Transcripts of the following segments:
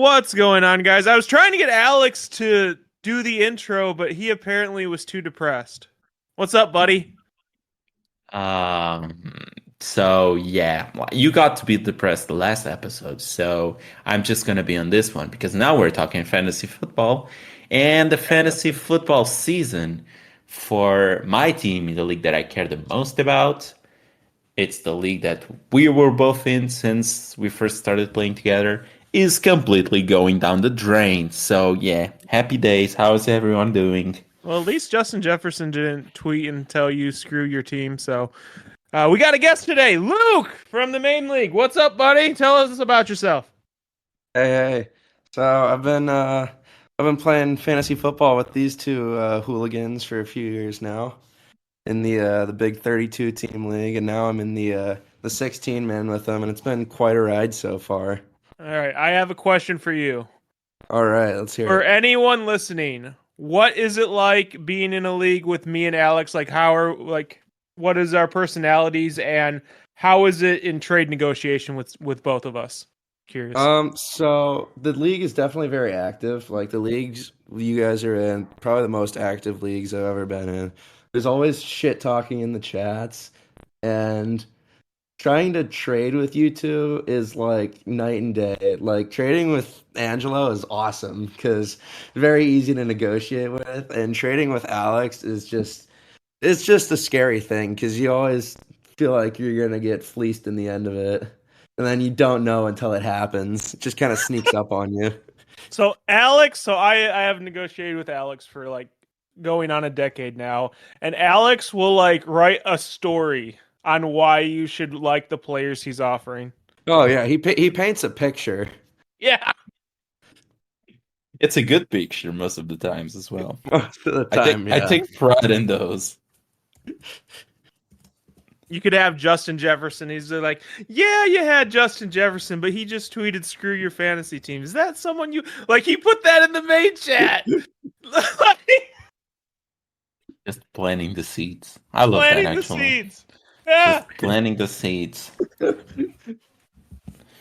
What's going on, guys? I was trying to get Alex to do the intro, but he apparently was too depressed. What's up, buddy? Um, so yeah, you got to be depressed the last episode, so I'm just gonna be on this one because now we're talking fantasy football and the fantasy football season for my team in the league that I care the most about. It's the league that we were both in since we first started playing together, is completely going down the drain. So yeah, happy days. How's everyone doing? Well, at least Justin Jefferson didn't tweet and tell you screw your team. So we got a guest today, Luke from the main league. What's up, buddy? Tell us about yourself. Hey. So I've been playing fantasy football with these two hooligans for a few years now in the big 32 team league, and now I'm in the 16 man with them, and it's been quite a ride so far. All right, I have a question for you. All right, let's hear For it. anyone listening, what is it like being in a league with me and Alex? What is our personalities and how is it in trade negotiation with both of us? Curious. So the league is definitely very active. Like the leagues you guys are in, probably the most active leagues I've ever been in. There's always shit talking in the chats, and trying to trade with you two is like night and day. Like trading with Angelo is awesome because very easy to negotiate with, and trading with Alex is just it's just a scary thing because you always feel like you're gonna get fleeced in the end of it, and then you don't know until it happens. It just kind of sneaks up on you. So Alex, I have negotiated with Alex for like going on a decade now, and Alex will like write a story on why you should like the players he's offering. Oh yeah, he paints a picture. Yeah. It's a good picture most of the times as well. Most of the I take time, I yeah. take pride in those. You could have Justin Jefferson. He's like, yeah, you had Justin Jefferson, but he just tweeted, "Screw your fantasy team." Is that someone you like? He put that in the main chat. Just planting the seeds. I love that Planting the actually. seeds. Yeah, Just planting the seeds.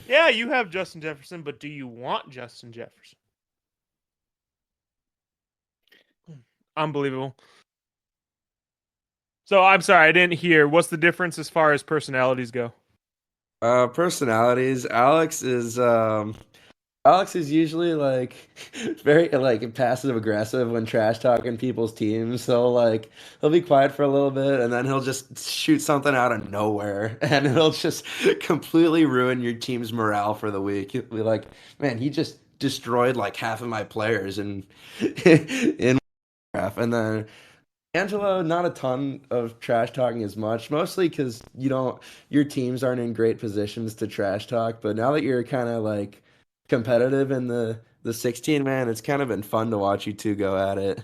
yeah. You have Justin Jefferson, but do you want Justin Jefferson? Unbelievable. So I'm sorry, I didn't hear. What's the difference as far as personalities go? Personalities. Alex is usually like very like passive aggressive when trash talking people's teams. So like he'll be quiet for a little bit and then he'll just shoot something out of nowhere and it'll just completely ruin your team's morale for the week. You'll be like, man, he just destroyed like half of my players in in Minecraft. And then Angelo, not a ton of trash talking as much, mostly because your teams aren't in great positions to trash talk. But now that you're kind of like competitive in the 16 man, it's kind of been fun to watch you two go at it.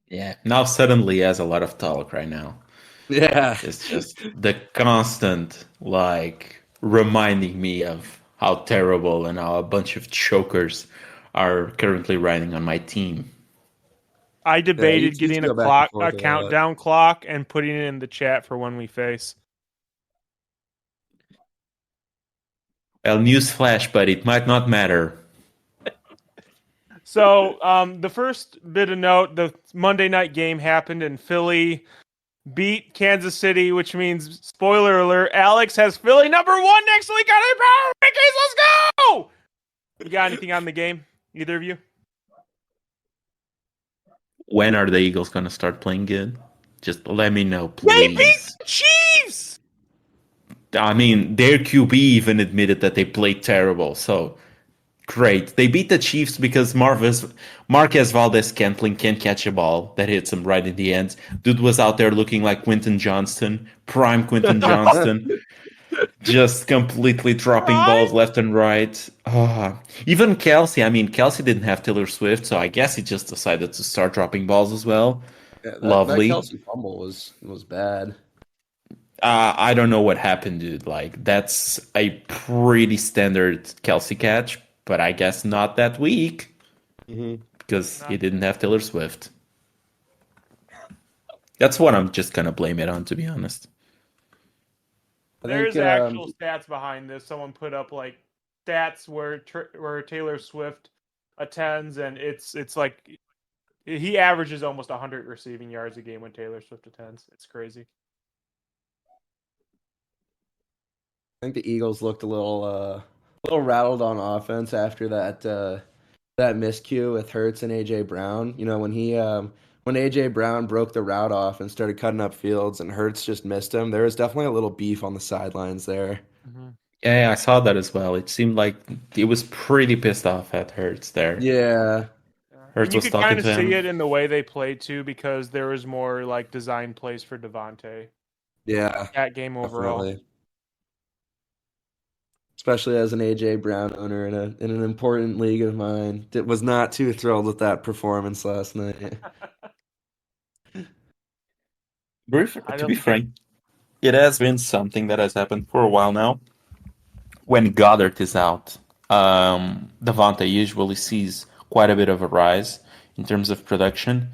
Yeah. Now suddenly he has a lot of talk right now. Yeah. It's just the constant like reminding me of how terrible and how a bunch of chokers are currently riding on my team. I Yeah, you, debated you getting two go back and a forth a lot. countdown clock, and putting it in the chat for when we face. Well, newsflash, but it might not matter. So, the first bit of note: the Monday night game happened, and Philly beat Kansas City, which means, spoiler alert: Alex has Philly number 1 next week on the power rankings. Let's go! You got anything on the game? Either of you? When are the Eagles gonna start playing good? Just let me know, They beat please. the Chiefs. I mean, their QB even admitted that they played terrible, so great. They beat the Chiefs because Marquez Valdez-Scantling can't catch a ball that hits him right in the end. Dude was out there looking like Quentin Johnston, prime Quentin Johnston, just completely dropping balls Prime. left and right. Even Kelsey, I mean, Kelsey didn't have Taylor Swift, so I guess he just decided to start dropping balls as well. Yeah, that Lovely. Kelsey fumble was bad. I don't know what happened, dude. Like, that's a pretty standard Kelsey catch, but I guess not that week Hmm. because he Not didn't have Taylor Swift. That's what I'm just gonna blame it on, to be honest. I think There's actual stats behind this. Someone put up like stats where Taylor Swift attends, and it's like he averages almost 100 receiving yards a game when Taylor Swift attends. It's crazy. I think the Eagles looked a little rattled on offense after that miscue with Hurts and AJ Brown. You know, when AJ Brown broke the route off and started cutting up fields and Hurts just missed him, there was definitely a little beef on the sidelines there. Mm-hmm. Yeah, I saw that as well. It seemed like he was pretty pissed off at Hurts there. Yeah. Hurts And you was could talking kind of to see him. it in the way they played too, because there was more like design plays for Devontae Yeah, that game overall. definitely. Especially as an AJ Brown owner in an important league of mine. Was not too thrilled with that performance last night. I To be don't. frank, it has been something that has happened for a while now. When Goddard is out, Devontae usually sees quite a bit of a rise in terms of production.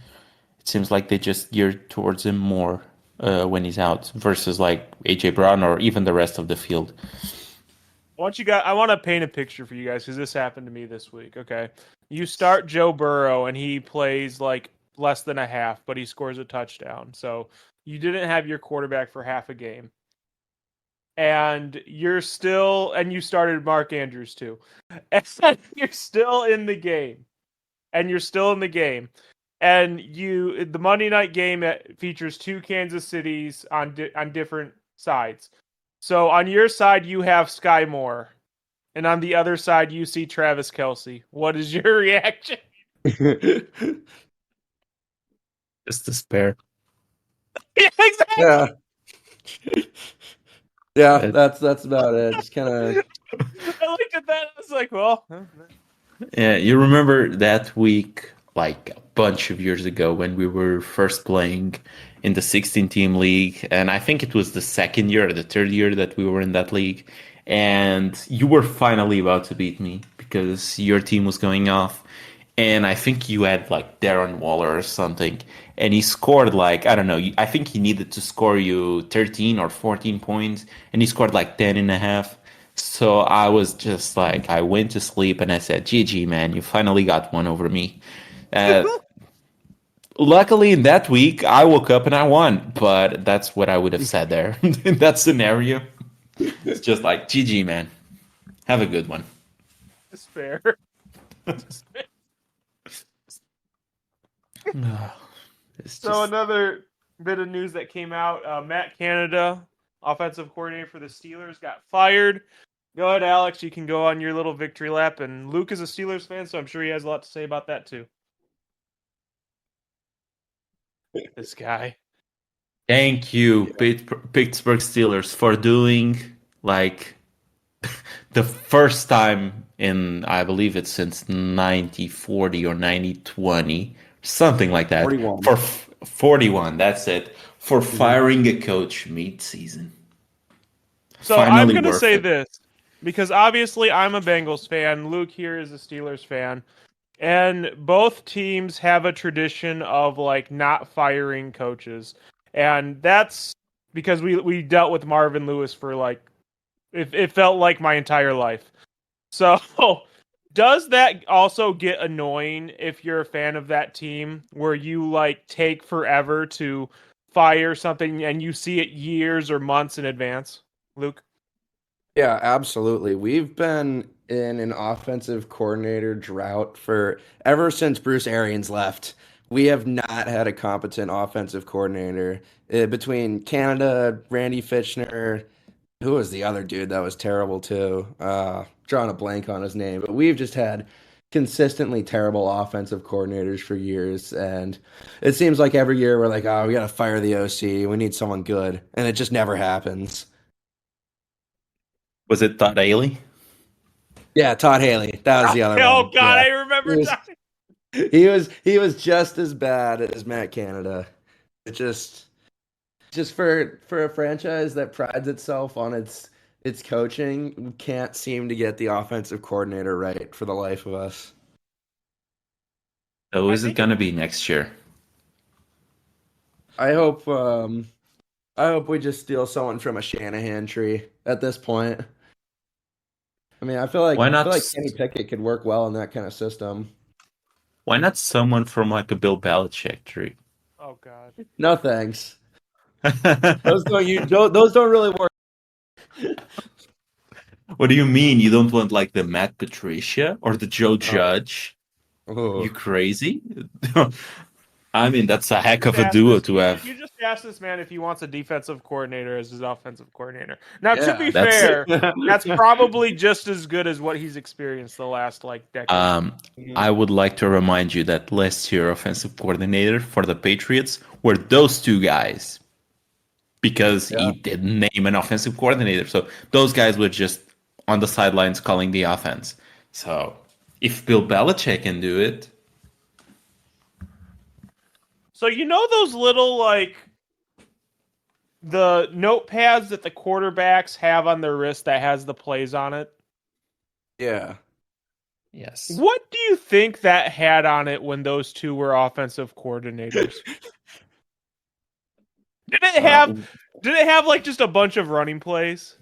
It seems like they just gear towards him more when he's out versus like AJ Brown or even the rest of the field. I want to paint a picture for you guys because this happened to me this week. Okay, you start Joe Burrow and he plays like less than a half, but he scores a touchdown. So you didn't have your quarterback for half a game, and you started Mark Andrews too, and you're still in the game, and you're still in the game, and the Monday night game features two Kansas Cities on different sides. So on your side you have Sky Moore, and on the other side you see Travis Kelce. What is your reaction? Just despair. Yeah, exactly. Yeah. Yeah, Uh, that's about it. Just kind of I looked at that. I was like, well, yeah, you remember that week, like a bunch of years ago, when we were first playing in the 16-team league, and I think it was the second year or the third year that we were in that league, and you were finally about to beat me because your team was going off, and I think you had like Darren Waller or something, and he scored like, I don't know, I think he needed to score you 13 or 14 points, and he scored like 10 and a half. So I was just like, I went to sleep and I said, GG, man, you finally got one over me. Uh, Luckily, in that week, I woke up and I won, but that's what I would have said there in that scenario. It's just like, GG, man, have a good one. despair. Despair. It's So just, another bit of news that came out: Matt Canada, offensive coordinator for the Steelers, got fired. Go ahead, Alex. You can go on your little victory lap. And Luke is a Steelers fan, so I'm sure he has a lot to say about that too. This guy. thank you, Pittsburgh Steelers, for doing like the first time in, I believe it's since 9040 or 9020, something like that, 41. for 41, that's it, for Mhm. firing a coach mid-season. So I'm Finally gonna worth say it. this because obviously I'm a Bengals fan. Luke here is a Steelers fan. And both teams have a tradition of like not firing coaches. And that's because we dealt with Marvin Lewis for like it felt like my entire life. So does that also get annoying if you're a fan of that team where you like take forever to fire something and you see it years or months in advance? Luke? Yeah, absolutely. We've been in an offensive coordinator drought for ever since Bruce Arians left. We have not had a competent offensive coordinator. Between Canada, Randy Fitchner, who was the other dude that was terrible too? Drawing a blank on his name, but we've just had consistently terrible offensive coordinators for years, and it seems like every year we're like, oh, we got to fire the OC. We need someone good, and it just never happens. Was it Todd Haley? Yeah, Todd Haley. That was the other Oh one. God, Yeah. I He remember was talking. he was just as bad as Matt Canada. It just for a franchise that prides itself on its coaching, we can't seem to get the offensive coordinator right for the life of us. So I is it think it gonna be next year? I hope I hope we just steal someone from a Shanahan tree at this point. I mean, Why I feel not? like Kenny Pickett could work well in that kind of system. Why not someone from like a Bill Belichick tree? Oh God. No thanks. Those don't really work. What do you mean? You don't want like the Matt Patricia or the Joe Oh, Judge? You oh. crazy? I mean, that's a heck Just of a ask duo this. to have. You just ask this man if he wants a defensive coordinator as his offensive coordinator. Now, to Yeah. be That's fair, that's probably just as good as what he's experienced the last like decade. um I would like to remind you that last year offensive coordinator for the Patriots were those two guys because he Yeah. didn't name an offensive coordinator. So those guys were just on the sidelines calling the offense. So if Bill Belichick can do it, So you know those little like the notepads that the quarterbacks have on their wrist that has the plays on it? Yeah. yes. What do you think that had on it when those two were offensive coordinators? Did it Uh, have did it have like just a bunch of running plays?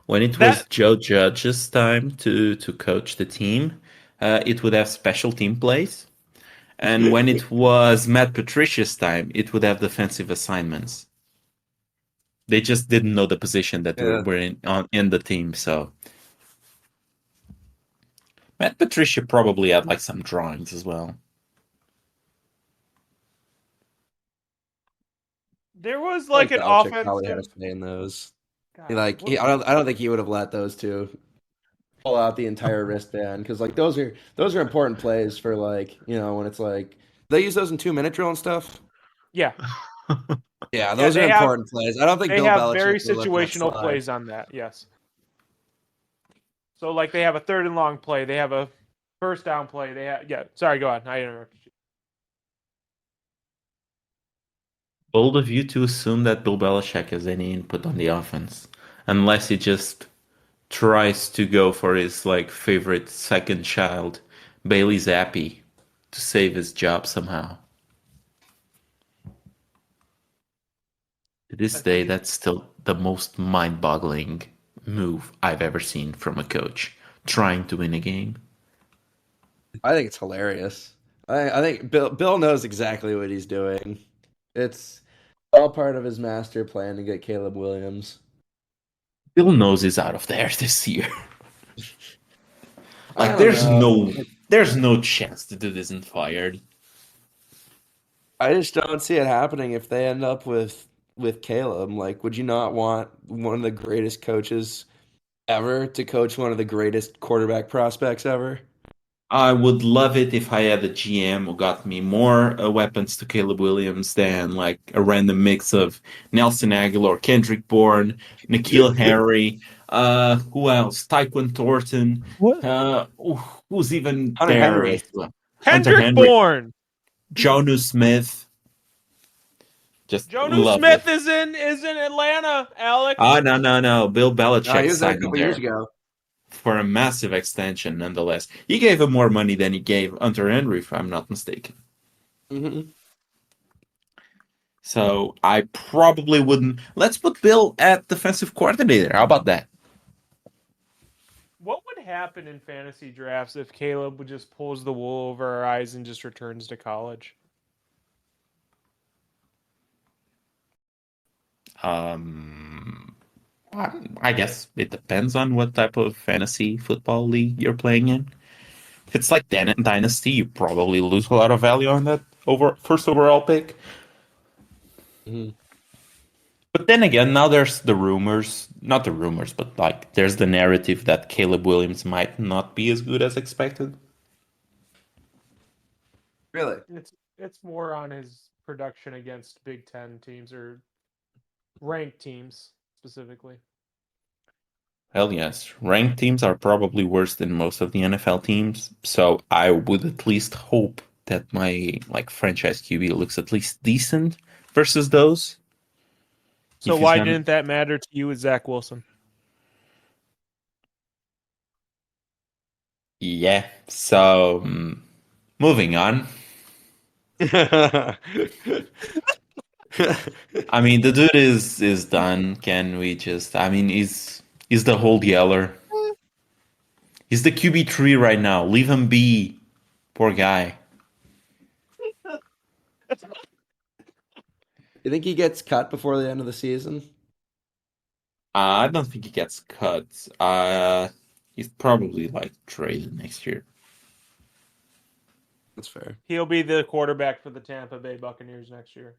when it was That Joe Judge's time to coach the team, it would have special team plays. And when it was Matt Patricia's time, it would have defensive assignments. They just didn't know the position that Yeah. were in the team. So Matt Patricia probably had like some drawings as well. there was I like like an Belichick probably had a offensive. say in those. God, what, I don't think he would have let those two pull out the entire wristband because like those are important plays for like when it's like they use those in 2 minute drill and stuff. yeah, Yeah, yeah, those are important plays. I don't think they Bill have Belichick very would let that situational slide. plays on that. Yes. So like they have a third and long play, they have a first down play. They have yeah. Sorry, go on. I interrupted you. Bold of you to assume that Bill Belichick has any input on the offense, unless he just tries to go for his like favorite second child, Bailey Zappi, to save his job somehow. To I this think day, he's that's still the most mind-boggling move I've ever seen from a coach trying to win a game. I think it's hilarious. I think Bill knows exactly what he's doing. It's all part of his master plan to get Caleb Williams. Bill knows he's out of there this year. I Like don't know. there's no chance the dude isn't fired. I just don't see it happening if they end up with Caleb. Like, would you not want one of the greatest coaches ever to coach one of the greatest quarterback prospects ever? I would love it if I had a GM who got me more weapons to Caleb Williams than like a random mix of Nelson Aguilar, Kendrick Bourne, N'Keal Harry, who else? Tyquan Thornton, what? uh, who's even Hunter there Henry. as well? Hunter Hendrick Henry, Bourne. Jonu Smith, just Jonu love it. Smith is in Atlanta, Alex. Ah, no, no, no. Bill No, he Belichick was there a signed him couple years there ago. for a massive extension, nonetheless. He gave him more money than he gave Hunter Henry, if I'm not mistaken. Hmm. So I probably wouldn't. Let's put Bill at defensive coordinator. How about that? What would happen in fantasy drafts if Caleb would just pulls the wool over our eyes and just returns to college? Um, I guess it depends on what type of fantasy football league you're playing in. If it's like Dynasty, you probably lose a lot of value on that over first overall pick. Hmm. But then again, now there's the rumors, not the rumors, but like there's the narrative that Caleb Williams might not be as good as expected. Really? It's more on his production against Big Ten teams or ranked teams specifically. Hell yes. Ranked teams are probably worse than most of the NFL teams, so I would at least hope that my like franchise QB looks at least decent versus those. So If he's why gonna, didn't that matter to you with Zach Wilson? yeah. So moving on. I mean, the dude is done. Can we just? I mean, he's the whole yeller. He's the QB3 right now. Leave him be. Poor guy. You think he gets cut before the end of the season? I don't think he gets cut. He's probably like traded next year. That's fair. He'll be the quarterback for the Tampa Bay Buccaneers next year.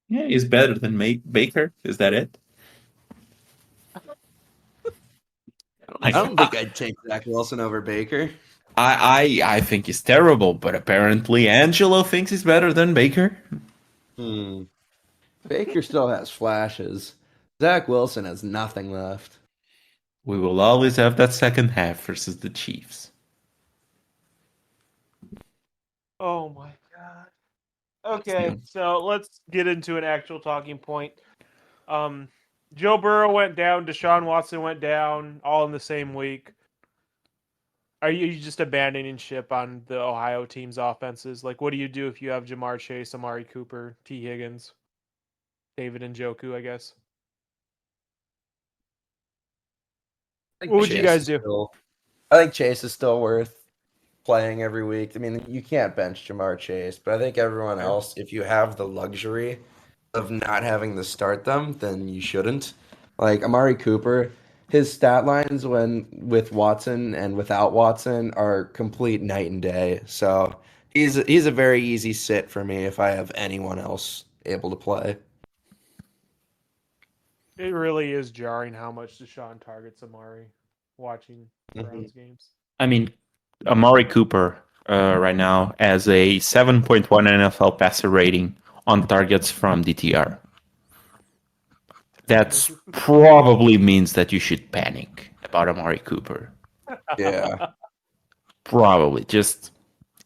Yeah, he's better than Baker. Is that it? I Like, don't think I'd take Zach Wilson over Baker. I think he's terrible, but apparently Angelo thinks he's better than Baker. Hmm. Baker still has flashes. Zach Wilson has nothing left. We will always have that second half versus the Chiefs. Oh my god. Okay, so let's get into an actual talking point. Um, Joe Burrow went down, Deshaun Watson went down, all in the same week. Are you just abandoning ship on the Ohio team's offenses? Like, what do you do if you have Jamar Chase, Amari Cooper, T. Higgins, David Njoku, I guess? What would you guys do? I think Chase is still worth playing every week. I mean, you can't bench Jamar Chase, but I think everyone Fair. else, if you have the luxury of not having to start them, then you shouldn't. Like Amari Cooper, his stat lines when with Watson and without Watson are complete night and day. So he's a very easy sit for me if I have anyone else able to play. It really is jarring how much Deshaun targets Amari watching Mhm. Browns games. I mean, Amari Cooper right now has a 7.1 NFL passer rating on targets from DTR. That probably means that you should panic about Amari Cooper. Yeah. Probably just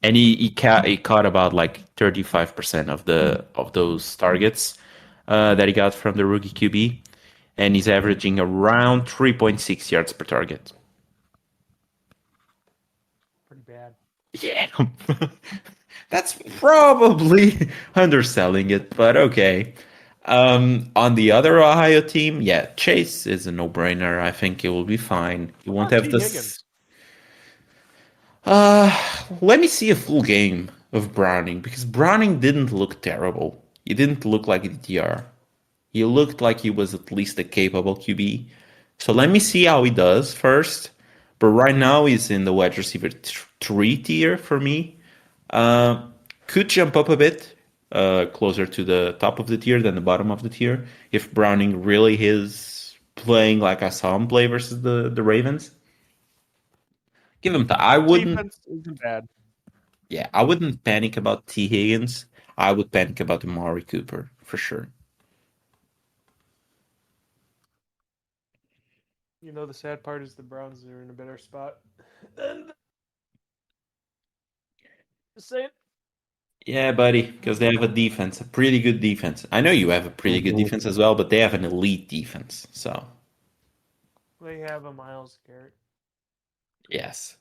and he caught about like 35% of those targets that he got from the rookie QB, and he's averaging around 3.6 yards per target. Pretty bad. Yeah, that's probably underselling it, but okay. On the other Ohio team, yeah, Chase is a no-brainer. I think it will be fine. He What won't about have T. this. Higgins? Uh, Let me see a full game of Browning because Browning didn't look terrible. He didn't look like a DTR. He looked like he was at least a capable QB. So let me see how he does first. But right now he's in the wide receiver 3 tier for me. Uh, could jump up a bit closer to the top of the tier than the bottom of the tier if Browning really is playing like I saw him play versus the Ravens. Give him time. I wouldn't. Defense isn't bad. Yeah, I wouldn't panic about T. Higgins. I would panic about Amari Cooper for sure. You know, the sad part is the Browns are in a better spot. Than just saying. Yeah, buddy, because they have a defense, a pretty good defense. I know you have a pretty good Mhm. defense as well, but they have an elite defense. So, They have a Miles Garrett. yes.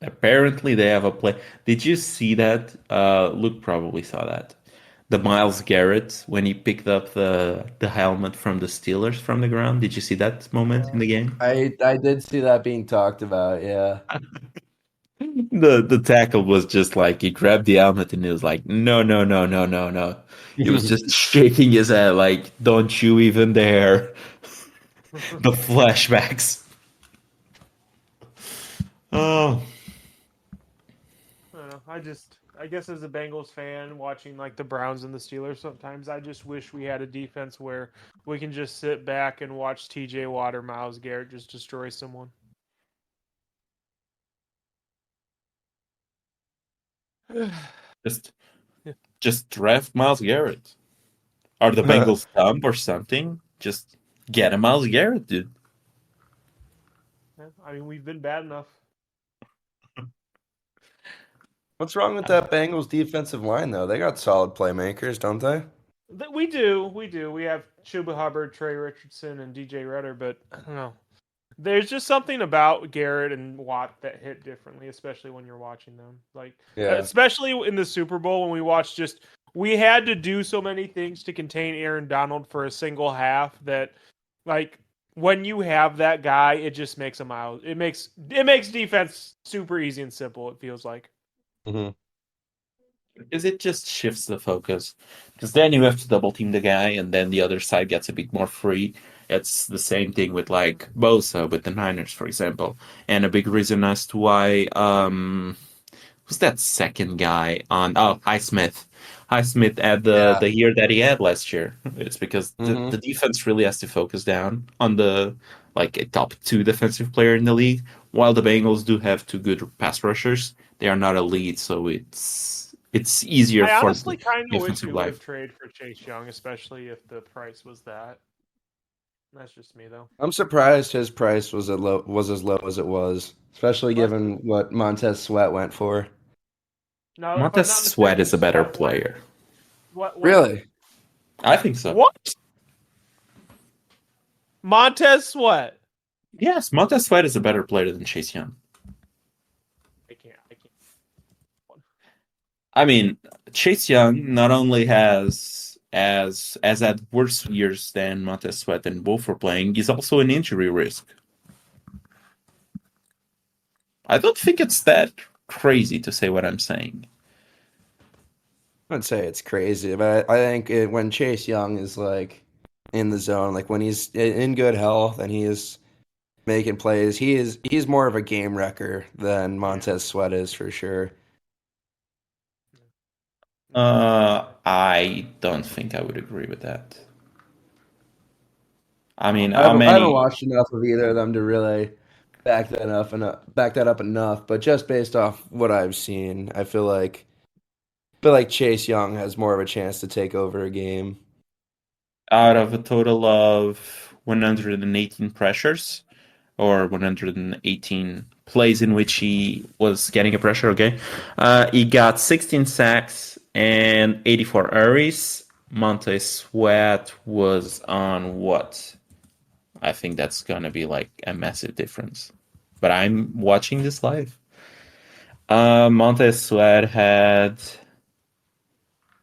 Apparently they have a play. Did you see that? Luke probably saw that. The Miles Garrett when he picked up the helmet from the Steelers from the ground. Did you see that moment in Yeah. the game? I did see that being talked about, yeah. The tackle was just like he grabbed the helmet and he was like, no, no, no, no, no, no. He was just shaking his head like, don't you even dare. The flashbacks. Oh, I don't know. I guess as a Bengals fan, watching like the Browns and the Steelers, sometimes I just wish we had a defense where we can just sit back and watch T.J. Watt or Miles Garrett just destroy someone. just just draft Miles Garrett. Are the Bengals dumb or something? Just get a Miles Garrett, dude. Yeah, I mean, we've been bad enough. What's wrong with that Bengals defensive line though? They got solid playmakers, don't they? We do, we do. We have Chuba Hubbard, Trey Richardson, and DJ Redder, but I don't know. There's just something about Garrett and Watt that hit differently, especially when you're watching them. Like, Yeah. especially in the Super Bowl when we watched we had to do so many things to contain Aaron Donald for a single half that, like, when you have that guy, it just makes them out. It makes defense super easy and simple. It feels like. Mm-hmm. Because it just shifts the focus. Because then you have to double team the guy, and then the other side gets a bit more free. It's the same thing with like Bosa with the Niners, for example. And a big reason as to why who's that second guy on Highsmith. Highsmith had Yeah. the year that he had last year. It's because Mm-hmm. the defense really has to focus down on the like a top two defensive player in the league. While the Bengals do have two good pass rushers, they are not elite, so it's easier I for honestly the kind of wish offensive we would have life. traded for Chase Young, especially if the price was that. That's just me though. I'm surprised his price was as low as it was, especially Well, given what Montez Sweat went for. no, if I'm Montez not Sweat mistaken, is a better Sweat went. player. What? Really? I think so. What? Montez Sweat. Yes, Montez Sweat is a better player than Chase Young. I can't. I mean, Chase Young not only has had worse years than Montez Sweat and both were playing, he's also an injury risk. I don't think it's that crazy to say what I'm saying. I'd say it's crazy, but I think when Chase Young is like in the zone, like when he's in good health and he is making plays, he's more of a game wrecker than Montez Sweat is for sure. I don't think I would agree with that. I mean, I how haven't many? watched enough of either of them to really back that up enough. But just based off what I've seen, I feel like Chase Young has more of a chance to take over a game. Out of a total of 118 pressures or 118 plays in which he was getting a pressure, okay? He got 16 sacks and 84 hurries. Montez Sweat was on what? I think that's gonna be like a massive difference. But I'm watching this live. Montez Sweat had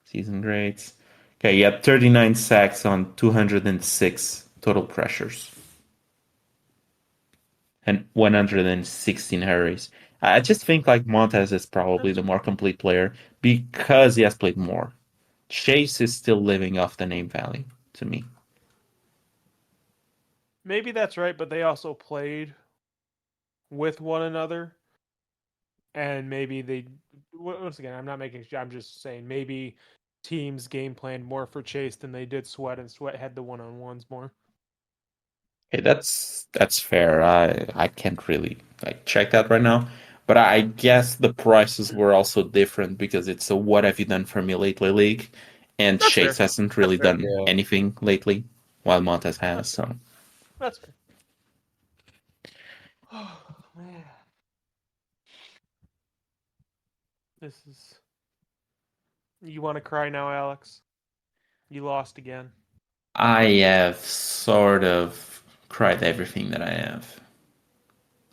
season grades. Okay, he had 39 sacks on 206 total pressures and 116 hurries. I just think like Montez is probably the more complete player because he has played more. Chase is still living off the name value to me. Maybe that's right, but they also played with one another, and maybe they. Once again, I'm not making. I'm just saying maybe teams game planned more for Chase than they did Sweat, and Sweat had the one-on-ones more. Hey, that's fair. I can't really like check that right now, but I guess the prices were also different because it's a what have you done for me lately league, and That's fair. Chase hasn't That's really fair. done Yeah. anything lately, while Montez has. So That's fair. Oh man, this is. You want to cry now, Alex? You lost again. I have sort of cried everything that I have.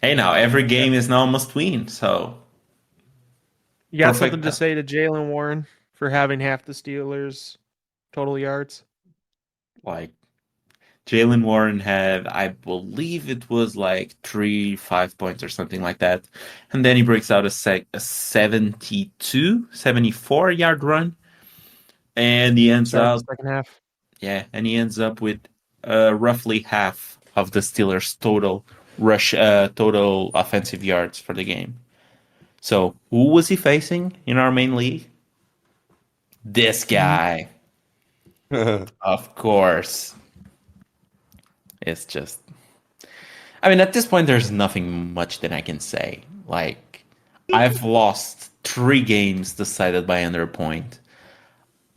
Hey, now every game is now must win, so You got something perfect. to say to Jalen Warren for having half the Steelers' total yards? Like Jalen Warren had, I believe it was like 5 points or something like that. And then he breaks out a 74 yard run. And he ends Start of the up, second half. yeah, and he ends up with roughly half of the Steelers' total offensive yards for the game. So who was he facing in our main league? This guy, of course. It's just I mean, at this point, there's nothing much that I can say. Like, I've lost 3 games decided by under a point.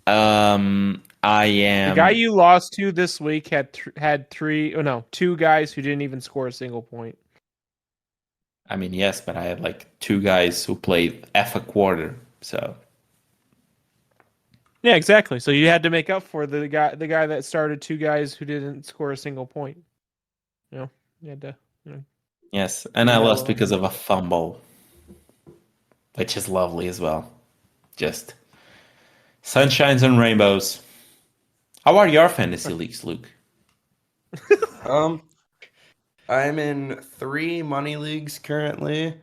I The guy am. you lost to this week had three. Oh no, two guys who didn't even score a single point. I mean, yes, but I had like 2 guys who played F a quarter. So Yeah, exactly. So you had to make up for the guy that started two guys who didn't score a single point. You know, you had to. yes, and Do I that a lost little. because of a fumble, which is lovely as well. Just sunshines and rainbows. How are your fantasy leagues, Luke? Um, I'm in 3 money leagues currently.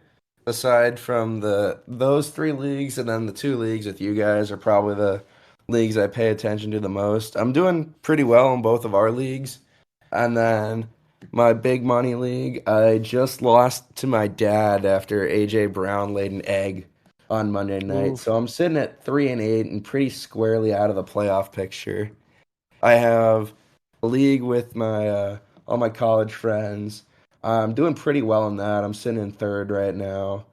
Aside from those 3 leagues, and then the 2 leagues with you guys are probably the leagues I pay attention to the most. I'm doing pretty well in both of our leagues. And then my big money league, I just lost to my dad after AJ Brown laid an egg on Monday night. Oof. So I'm sitting at 3-8 and pretty squarely out of the playoff picture. I have a league with my all my college friends. I'm doing pretty well in that. I'm sitting in third right now,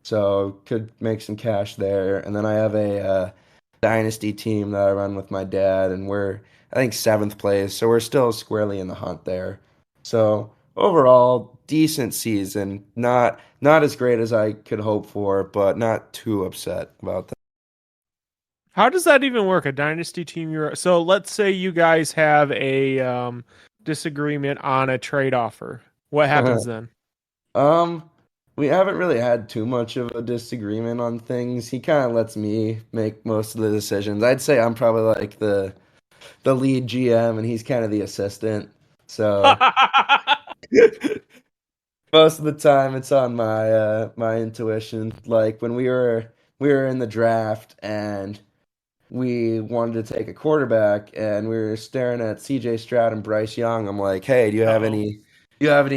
so could make some cash there. And then I have a dynasty team that I run with my dad, and we're I think 7th place, so we're still squarely in the hunt there. So overall, decent season. Not as great as I could hope for, but not too upset about that. How does that even work? A dynasty team? So let's say you guys have a disagreement on a trade offer. What happens then? Um, we haven't really had too much of a disagreement on things. He kind of lets me make most of the decisions. I'd say I'm probably like the lead GM and he's kind of the assistant. So most of the time it's on my intuition. Like when we were in the draft and we wanted to take a quarterback and we were staring at CJ Stroud and Bryce Young. I'm like, "Hey, do you have any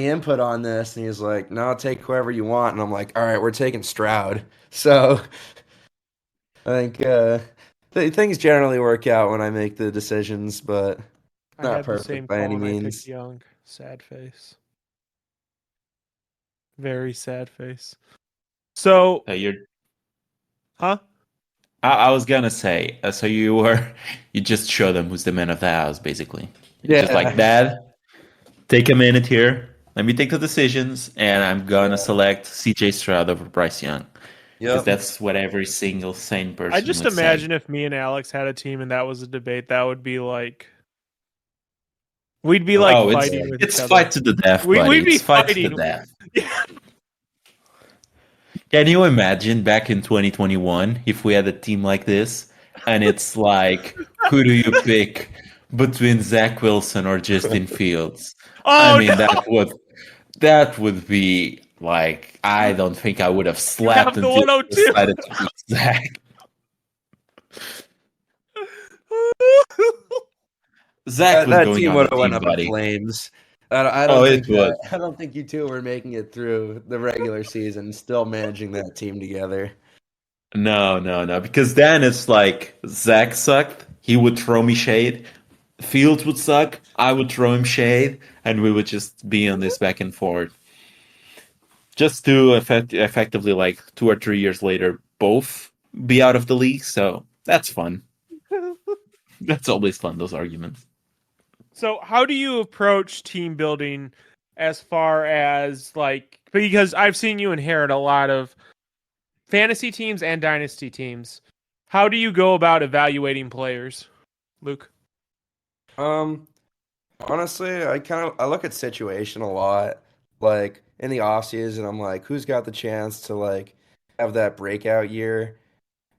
input on this?" And he's like, "No, take whoever you want." And I'm like, "All right, we're taking Stroud." So I think things generally work out when I make the decisions, but I not had the perfect same by call any and I picked means. Young. Sad face. Very sad face. So, You're. huh? I was gonna say. So you just show them who's the man of the house, basically. You're just like, Yeah. Dad, take a minute here. Let me take the decisions, and I'm gonna Yeah. select C.J. Stroud over Bryce Young because Yep. that's what every single sane I person just would say. imagine if me and Alex had a team and that was a debate, that would be like we'd be like Oh, fighting with each it's other. fight to the death, buddy. We'd be It's fight to the fighting. death. Can you imagine back in 2021 if we had a team like this and it's like, who do you pick between Zach Wilson or Justin Fields? I Oh mean, that would be like, I don't think I would have You slept have the until I 102. decided to pick Zach. Zach was That going team on the would have went team, up in buddy. flames. I Oh, don't it think would. I don't think you two were making it through the regular season, still managing that team together. No, no, no. Because then it's like Zach sucked. He would throw me shade. Fields would suck. I would throw him shade, and we would just be on this back and forth. Just to effectively, like 2 or 3 years later, both be out of the league. So that's fun. That's always fun. Those arguments. So, how do you approach team building as far as like because I've seen you inherit a lot of fantasy teams and dynasty teams. How do you go about evaluating players, Luke? Um, Honestly, I look at situation a lot. Like in the off season, I'm like, who's got the chance to like have that breakout year?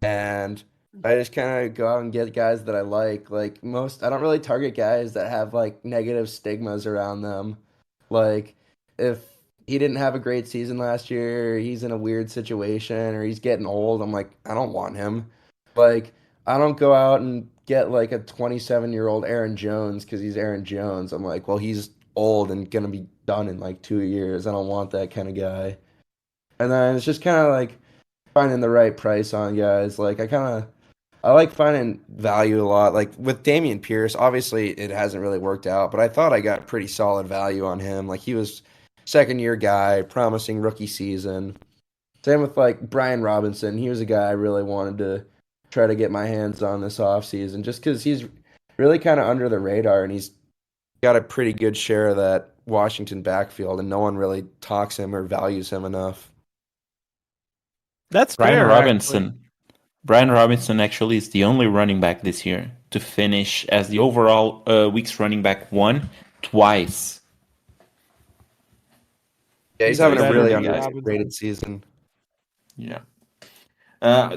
And I just kind of go out and get guys that I like. Like most, I don't really target guys that have like negative stigmas around them. Like if he didn't have a great season last year, or he's in a weird situation, or he's getting old, I'm like, I don't want him. Like I don't go out and get like a 27-year-old Aaron Jones because he's Aaron Jones. I'm like, well, he's old and gonna be done in like 2 years. I don't want that kind of guy. And then it's just kind of like finding the right price on guys. Like I like finding value a lot. Like with Damian Pierce, obviously it hasn't really worked out, but I thought I got pretty solid value on him. Like he was 2nd-year guy, promising rookie season. Same with like Brian Robinson. He was a guy I really wanted to try to get my hands on this offseason just because he's really kind of under the radar and he's got a pretty good share of that Washington backfield and no one really talks him or values him enough. That's Brian fair, actually. Robinson. Brian Robinson actually is the only running back this year to finish as the overall weeks running back one twice. Yeah, he's He's So having a he's better really really than good. underrated Robinson. season. Yeah.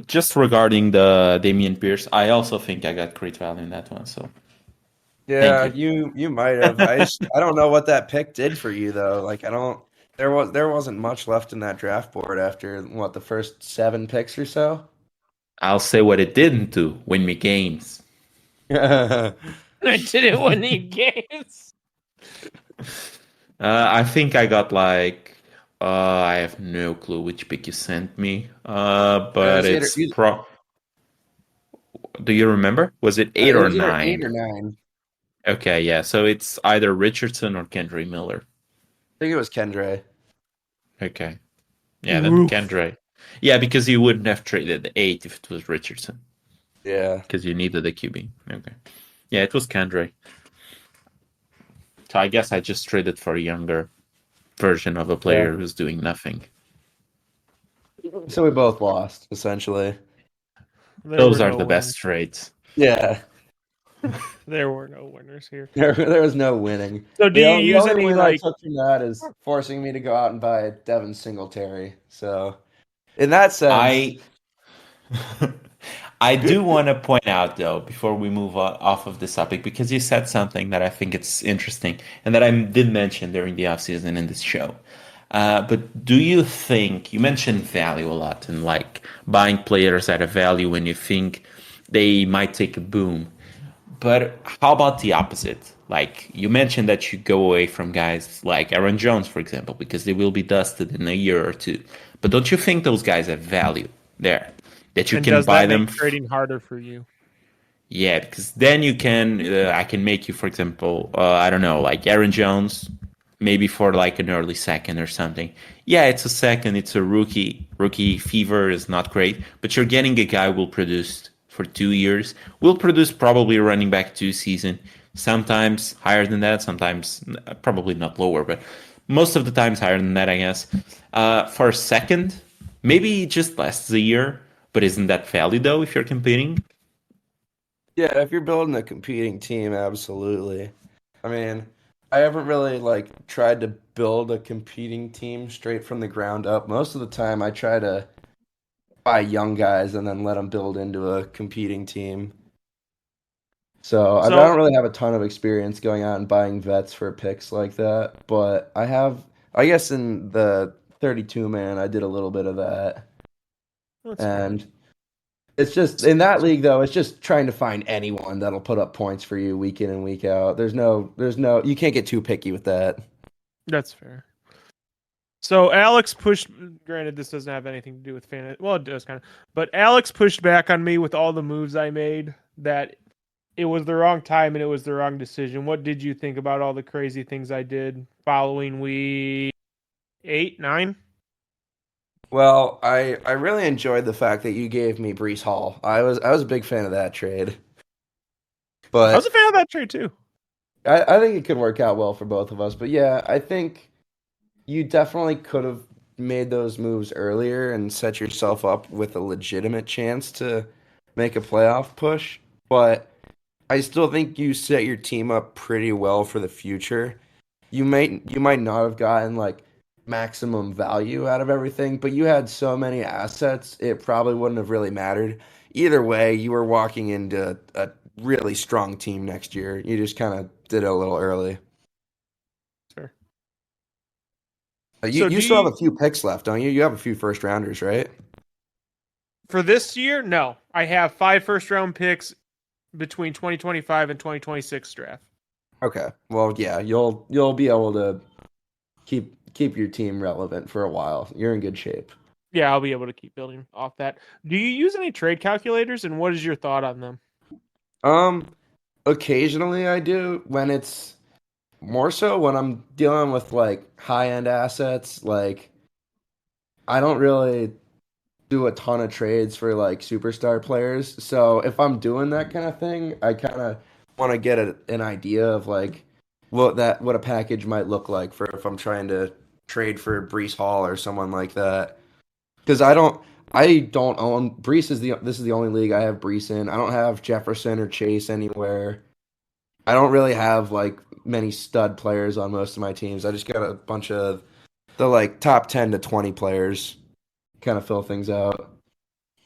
Just regarding the Damian Pierce, I also think I got great value in that one. So Thank Yeah, you. you might have. I don't know what that pick did for you though. Like I don't there wasn't much left in that draft board after what the first 7 picks or so. I'll say what it didn't do: win me games. I didn't win any games. I think I got like I have no clue which pick you sent me. It But was it's pro. Do you remember? Was it eight it or was either 8 nine? or 9. Okay, yeah. So it's either Richardson or Kendry Miller. I think it was Kendra. Okay, yeah, then Oof. Kendry. Yeah, because you wouldn't have traded the 8 if it was Richardson, Yeah. because you needed a QB. Okay, yeah, it was Kendry. So I guess I just traded for a younger version of a Yeah. player who's doing nothing. So we both lost, essentially. There were Those are no the winners. best trades. Yeah. There were no winners here. There was no winning. So do you The use only any win I like took from that is forcing me to go out and buy Devin Singletary. So in that sense, I I do want to point out though before we move off of this topic, because you said something that I think it's interesting and that I did mention during the offseason in this show. But do you think you mentioned value a lot and like buying players at a value when you think they might take a boom? But how about the opposite? Like you mentioned that you go away from guys like Aaron Jones, for example, because they will be dusted in a year or two. But don't you think those guys have value there? That you and can does buy that them. make trading harder for you? Yeah, because then you can, I can make you, for example, I don't know, like Aaron Jones, maybe for like an early second or something. Yeah, it's a second, it's a rookie. Rookie fever is not great, but you're getting a guy who will produce for 2 years, will produce probably a running back 2 season, sometimes higher than that, sometimes probably not lower, but most of the times higher than that, I guess. For a second, maybe just lasts a year, but isn't that value though if you're competing? yeah, if you're building a competing team, absolutely. I mean, I haven't really like tried to build a competing team straight from the ground up. Most of the time, I try to buy young guys and then let them build into a competing team. So I So don't really have a ton of experience going out and buying vets for picks like that, but I have, I guess in the 32 man, I did a little bit of that. that's fair. And it's just in that league though, it's just trying to find anyone that'll put up points for you week in and week out. You can't get too picky with that. That's fair. So Alex pushed. Granted, this doesn't have anything to do with fantasy. Well, it does kind of. But Alex pushed back on me with all the moves I made. That it was the wrong time and it was the wrong decision. What did you think about all the crazy things I did following week 8, 9? Well, I really enjoyed the fact that you gave me Brees Hall. I was a big fan of that trade. I was a But fan of that trade too. I think it could work out well for both of us. But yeah, I think you definitely could have made those moves earlier and set yourself up with a legitimate chance to make a playoff push. But I still think you set your team up pretty well for the future. You might not have gotten like maximum value out of everything, but you had so many assets, it probably wouldn't have really mattered. Either way, you were walking into a really strong team next year. You just kind of did it a little early. Sure. You So you do still you have a few picks left, don't you? You have a few first rounders, right? for this year? No, I have 5 first round picks between 2025 and 2026 draft. Okay. Well, yeah, you'll be able to keep your team relevant for a while. You're in good shape. Yeah, I'll be able to keep building off that. Do you use any trade calculators, and what is your thought on them? Um, Occasionally I do when it's more so when I'm dealing with like high-end assets, like I don't really do a ton of trades for like superstar players. So if I'm doing that kind of thing, I kind of want to get an idea of like what a package might look like for if I'm trying to trade for Brees Hall or someone like that. Because I don't own Brees is the this is the only league I have Brees in. I don't have Jefferson or Chase anywhere. I don't really have like many stud players on most of my teams. I just got a bunch of the like top 10 to 20 players kind of fill things out.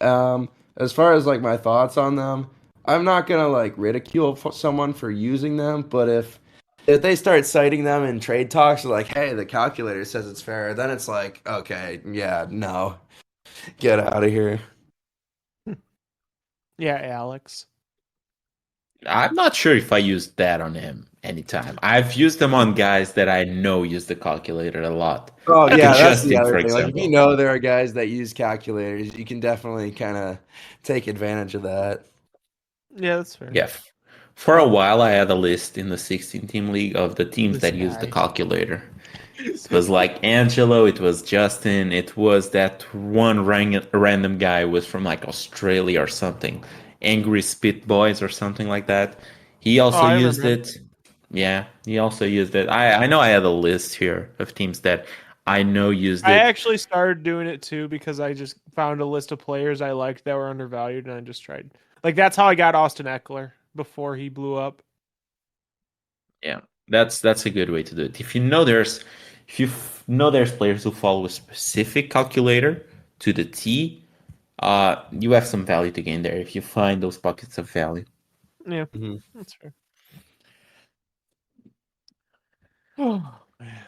As far as like my thoughts on them, I'm not gonna like ridicule someone for using them, but if they start citing them in trade talks, like, hey, the calculator says it's fair, then it's like, okay, yeah, no, get out of here. Yeah, Alex. I'm not sure if I used that on him anytime. I've used them on guys that I know use the calculator a lot. Oh Like a yeah, that's the Justin, other for thing. Like if you example. know there are guys that use calculators, you can definitely kind of take advantage of that. Yeah, that's fair. Yeah. For a while, I had a list in the 16-team league of the teams This that used the guy. calculator. It was like Angelo, it was Justin, it was that one random guy who was from like Australia or something. Angry Spit Boys or something like that. He Oh, also I used remember him. it. Yeah, he also used it. I know I had a list here of teams that I know used I it. actually started doing it too because I just found a list of players I liked that were undervalued, and I just tried. Like that's how I got Austin Eckler before he blew up. Yeah, that's a good way to do it. If know there's players who follow a specific calculator to the T, you have some value to gain there if you find those pockets of value. Yeah, hmm that's fair. Oh man.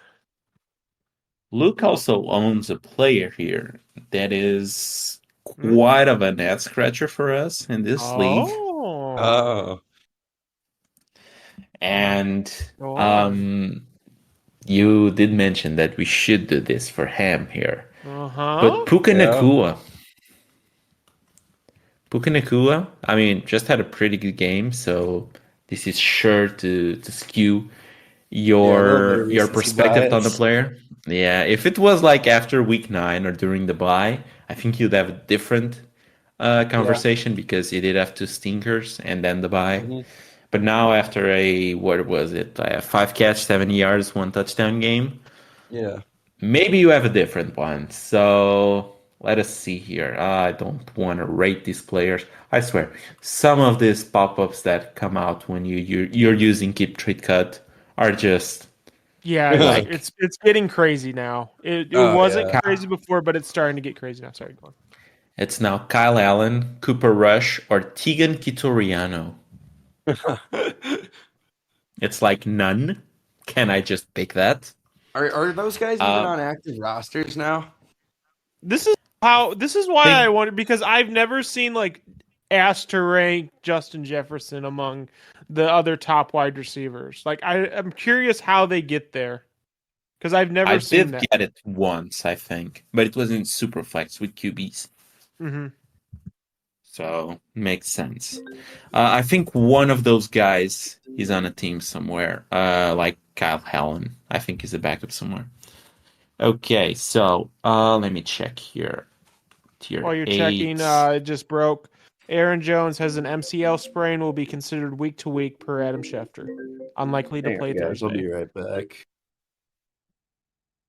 Luke also owns a player here that is Hmm? quite of a head scratcher for us in this league. Oh, Oh, And go on. um, you did mention that we should do this for Ham here. Uh huh. But Puka yeah. Nakua, I mean, just had a pretty good game, so this is sure to skew Yeah, a little bit of your recency perspective on the bias. player. Yeah, if it was like after week 9 or during the bye, I think you'd have a different Yeah. conversation because he did have two stinkers and then the bye. hmm But now after a what was it? A 5 catch, 70 yards, one touchdown game. Yeah. Maybe you have a different one. So let us see here. I don't want to rate these players. I swear, some of these pop-ups that come out when you're using keep treat cut are just Yeah, like it's getting crazy now. It Oh wasn't yeah. crazy before, but it's starting to get crazy now. Sorry, go on. it's now Kyle Allen, Cooper Rush, or Tegan Kitoriano. It's like none. Can I just pick that? Are those guys even Um, on active rosters now? This is why I think wanted because I've never seen like asked to rank Justin Jefferson among the other top wide receivers. Like I'm curious how they get there because I've I never seen did that. get it once, I think, but it was in Superflex with QBs. Hmm. So makes sense. I think one of those guys is on a team somewhere, like Kyle Allen. I think he's a backup somewhere. Okay, so let me check here. While Tier you're checking, 8. it just broke. Aaron Jones has an MCL sprain, will be considered week to week per Adam Schefter. Unlikely to Hang play on, guys. I'll Thursday. be right back.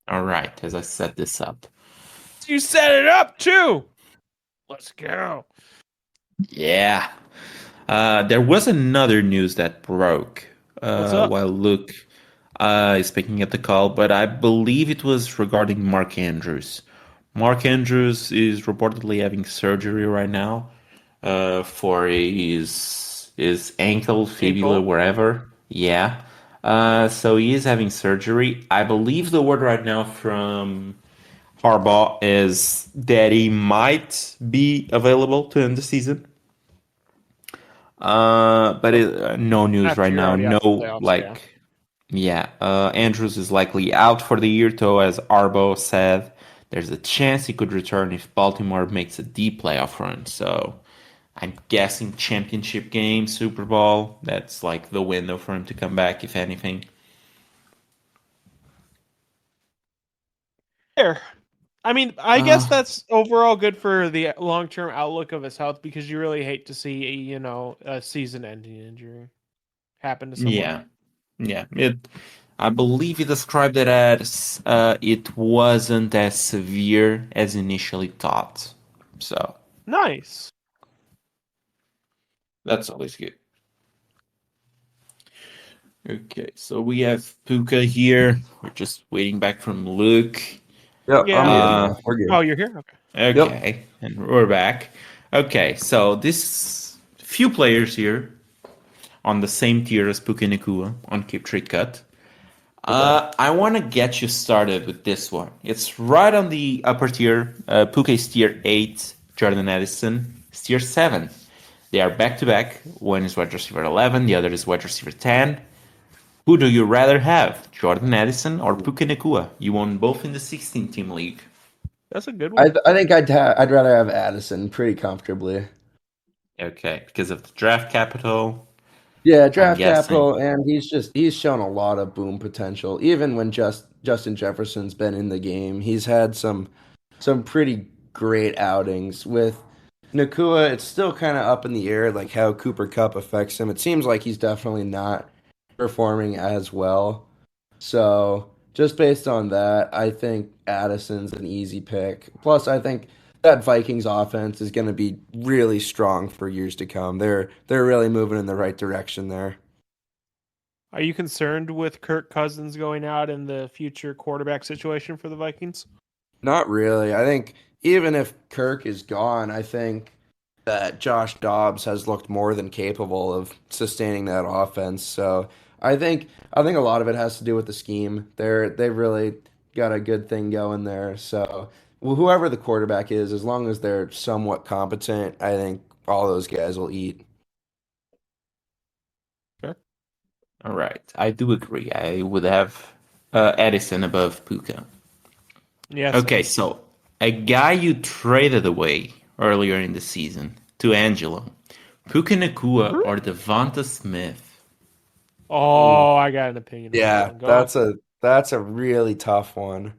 All right, as I set this up. You set it up too. Let's go. Yeah. There was another news that broke What's up? while Luke is picking up the call, but I believe it was regarding Mark Andrews. Mark Andrews is reportedly having surgery right now for his ankle, fibula, Ankle. wherever. Yeah. So he is having surgery. I believe the word right now from Harbaugh is that he might be available to end the season. But no news After right you're now. already out of the No, playoffs, yeah. like, yeah. Andrews is likely out for the year, though, as Arbo said. There's a chance he could return if Baltimore makes a deep playoff run. So I'm guessing championship game, Super Bowl. That's like the window for him to come back, if anything. Fair. I mean, I guess Uh, that's overall good for the long-term outlook of his health because you really hate to see, a season-ending injury happen to someone. yeah, yeah. I believe he described it as it wasn't as severe as initially thought. So Nice. that's always good. Okay, so we have Puka here. We're just waiting back from Luke. Yep, I'm Yeah. good Uh, now. We're Oh, good. you're here? Okay. Yep. okay, and we're back. Okay, so this few players here on the same tier as Puka Nacua on Keep Trade Cut. I want to get you started with this one. It's right on the upper tier. Puka is tier 8, Jordan Addison is tier 7. They are back to back. One is wide receiver 11, the other is wide receiver 10. Who do you rather have, Jordan Addison or Puka Nacua? You won both in the 16-team league. That's a good one. I think I'd rather have Addison pretty comfortably. Okay, because of the draft capital, Yeah, I'm draft guessing. capital, and he's shown a lot of boom potential. Even when Justin Jefferson's been in the game, he's had some pretty great outings. With Nakua, it's still kind of up in the air, like how Cooper Kupp affects him. It seems like he's definitely not performing as well. So just based on that, I think Addison's an easy pick. Plus, I think that Vikings offense is going to be really strong for years to come. They're really moving in the right direction there. Are you concerned with Kirk Cousins going out in the future quarterback situation for the Vikings? Not really. I think even if Kirk is gone, I think that Josh Dobbs has looked more than capable of sustaining that offense. So I think a lot of it has to do with the scheme. They've really got a good thing going there. So whoever the quarterback is, as long as they're somewhat competent, I think all those guys will eat. Sure. All right, I do agree. I would have Addison above Puka. Yes. Okay, so a guy you traded away earlier in the season to Angelo, Puka Nacua or Devonta Smith? Ooh. Oh, I got an opinion on this Yeah, one. Go on. that's a really tough one.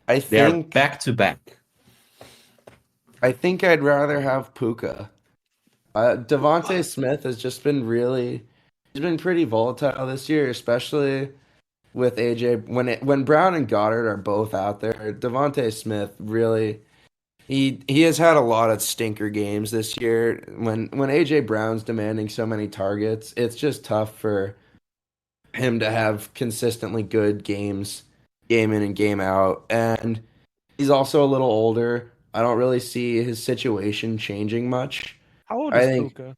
I They are think back to back. I think I'd rather have Puka. Devonte Smith has just been really, he's been pretty volatile this year, especially with AJ. When Brown and Goddard are both out there, Devonte Smith really he has had a lot of stinker games this year. When AJ Brown's demanding so many targets, it's just tough for him to have consistently good games, game in and game out. And he's also a little older. I don't really see his situation changing much. How old I is think Puka? Uh,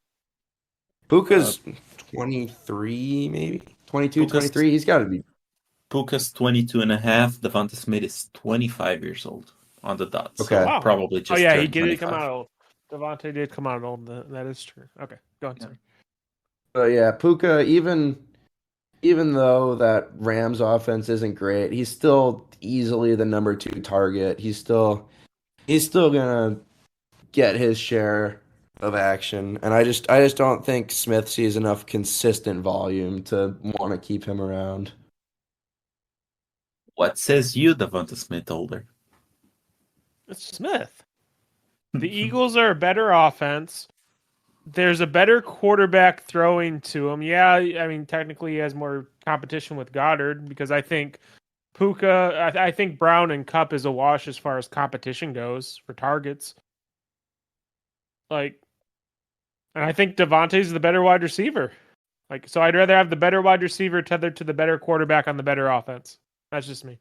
Puka's 23, maybe 22, Puka's 23. He's got to be. Puka's 22 and a half. Devonta Smith is 25 years old on the dot, Oh Okay. so wow. probably Oh just yeah, he turned did come 25. out old. Devontae did come out old. That is true. Okay, go on. Yeah. Sorry. But yeah, Puka, even though that Rams offense isn't great, he's still easily the number two target. He's still gonna get his share of action, and I just don't think Smith sees enough consistent volume to want to keep him around. What says you, Devonta Smith older? It's Smith. The Eagles are a better offense. There's a better quarterback throwing to him. Yeah, I mean technically he has more competition with Goddard because I think Puka. I think Brown and Cup is a wash as far as competition goes for targets. Like, and I think Devontae's the better wide receiver. Like, so I'd rather have the better wide receiver tethered to the better quarterback on the better offense. That's just me.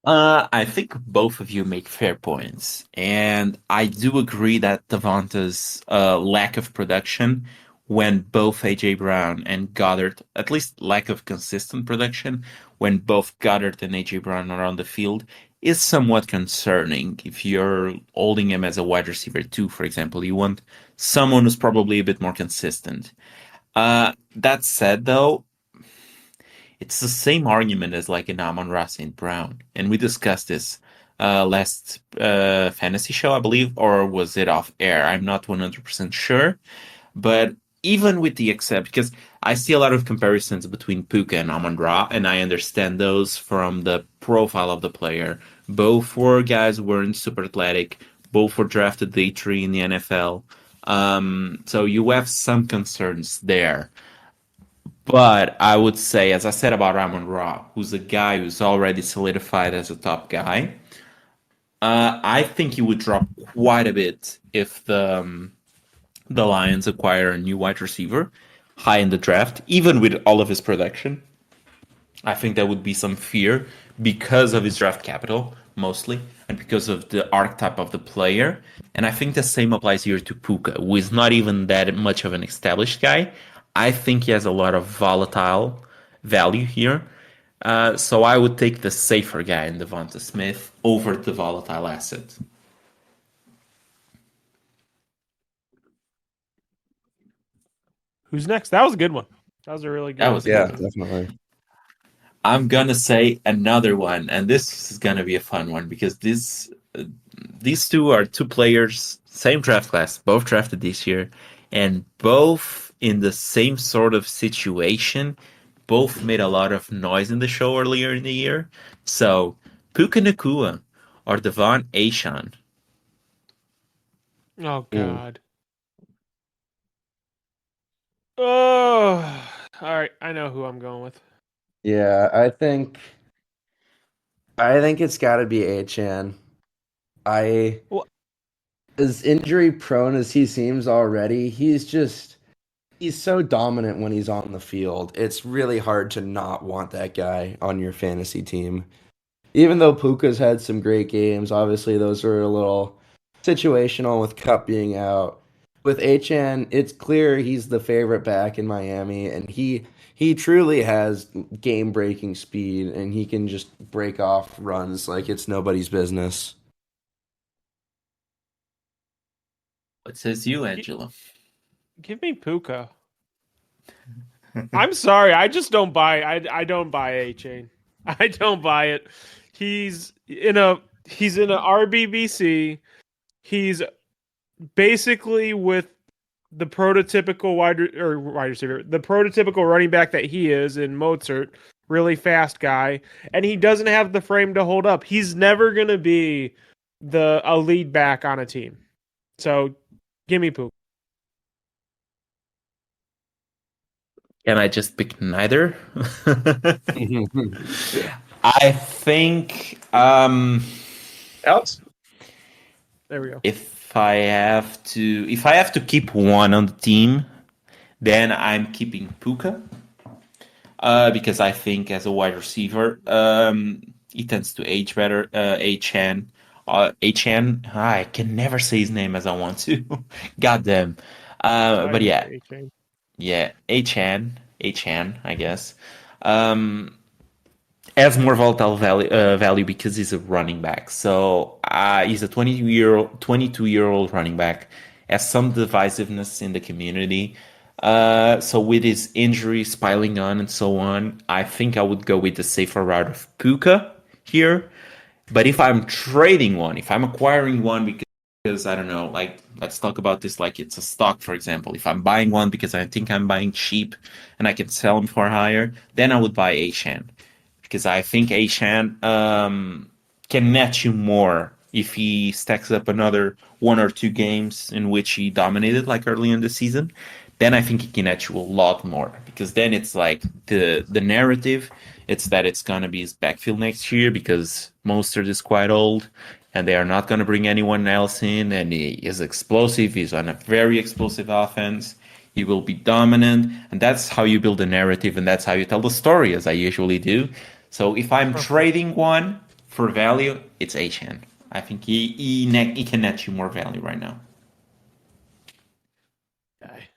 I think both of you make fair points, and I do agree that Devonta's lack of production when both AJ Brown and Goddard, at least lack of consistent production when both Goddard and AJ Brown are on the field, is somewhat concerning. If you're holding him as a wide receiver too, for example, you want someone who's probably a bit more consistent. That said, though, it's the same argument as like an Amon-Ra St. Brown. And we discussed this last fantasy show, I believe, or was it off air? I'm not 100% sure. But even with the except, because I see a lot of comparisons between Puka and Amon-Ra, and I understand those from the profile of the player. Both were guys who weren't super athletic, both were drafted day three in the NFL. So you have some concerns there. But I would say, as I said about Ramon Ra, who's a guy who's already solidified as a top guy, I think he would drop quite a bit if the Lions acquire a new wide receiver high in the draft, even with all of his production. I think there would be some fear because of his draft capital, mostly, and because of the archetype of the player. And I think the same applies here to Puka, who is not even that much of an established guy. I think he has a lot of volatile value here. So I would take the safer guy in Devonta Smith over the volatile asset. Who's next? That was a good one. That was a really That good. was a Yeah, good one. definitely. I'm gonna say another one, and this is gonna be a fun one because these two are two players, same draft class, both drafted this year, and both in the same sort of situation. Both made a lot of noise in the show earlier in the year. So Puka Nakua or Devon Achane. Oh Mm. God. Oh, all right. I know who I'm going with. Yeah, I think it's got to be Achan. I Well, As injury prone as he seems already, he's so dominant when he's on the field. It's really hard to not want that guy on your fantasy team. Even though Puka's had some great games, obviously those are a little situational with Cup being out. With Achan, it's clear he's the favorite back in Miami, and he truly has game-breaking speed, and he can just break off runs like it's nobody's business. What says you, gi- Angelo? give me Puka. I'm sorry. I just don't buy. I don't buy A Chain. I don't buy it. He's in a RBBC. He's basically with the prototypical wide receiver, the prototypical running back that he is in Mozart, really fast guy, and he doesn't have the frame to hold up. He's never gonna be a lead back on a team. So, give me Puka. Can I just pick neither? I think Alex? There we go. if I have to keep one on the team, then I'm keeping Puka. Because I think as a wide receiver, he tends to age better. Achan, I can never say his name as I want to. Goddamn. I But know yeah, A Chain. yeah, Achan, I guess. Um, has more volatile value because he's a running back. So he's a 22-year-old running back. Has some divisiveness in the community. So with his injuries piling on and so on, I think I would go with the safer route of Puka here. But if I'm trading one, if I'm acquiring one because I don't know, like let's talk about this like it's a stock, for example. If I'm buying one because I think I'm buying cheap and I can sell them for higher, then I would buy Ashan because I think Ashan can net you more if he stacks up another one or two games in which he dominated like early in the season. Then I think he can net you a lot more because then it's like the narrative. It's that it's gonna be his backfield next year because Mostert is quite old and they are not gonna bring anyone else in. And he is explosive. He's on a very explosive offense. He will be dominant, and that's how you build a narrative, and that's how you tell the story, as I usually do. So if I'm trading one for value, it's Achan. I think he can net you more value right now. Okay.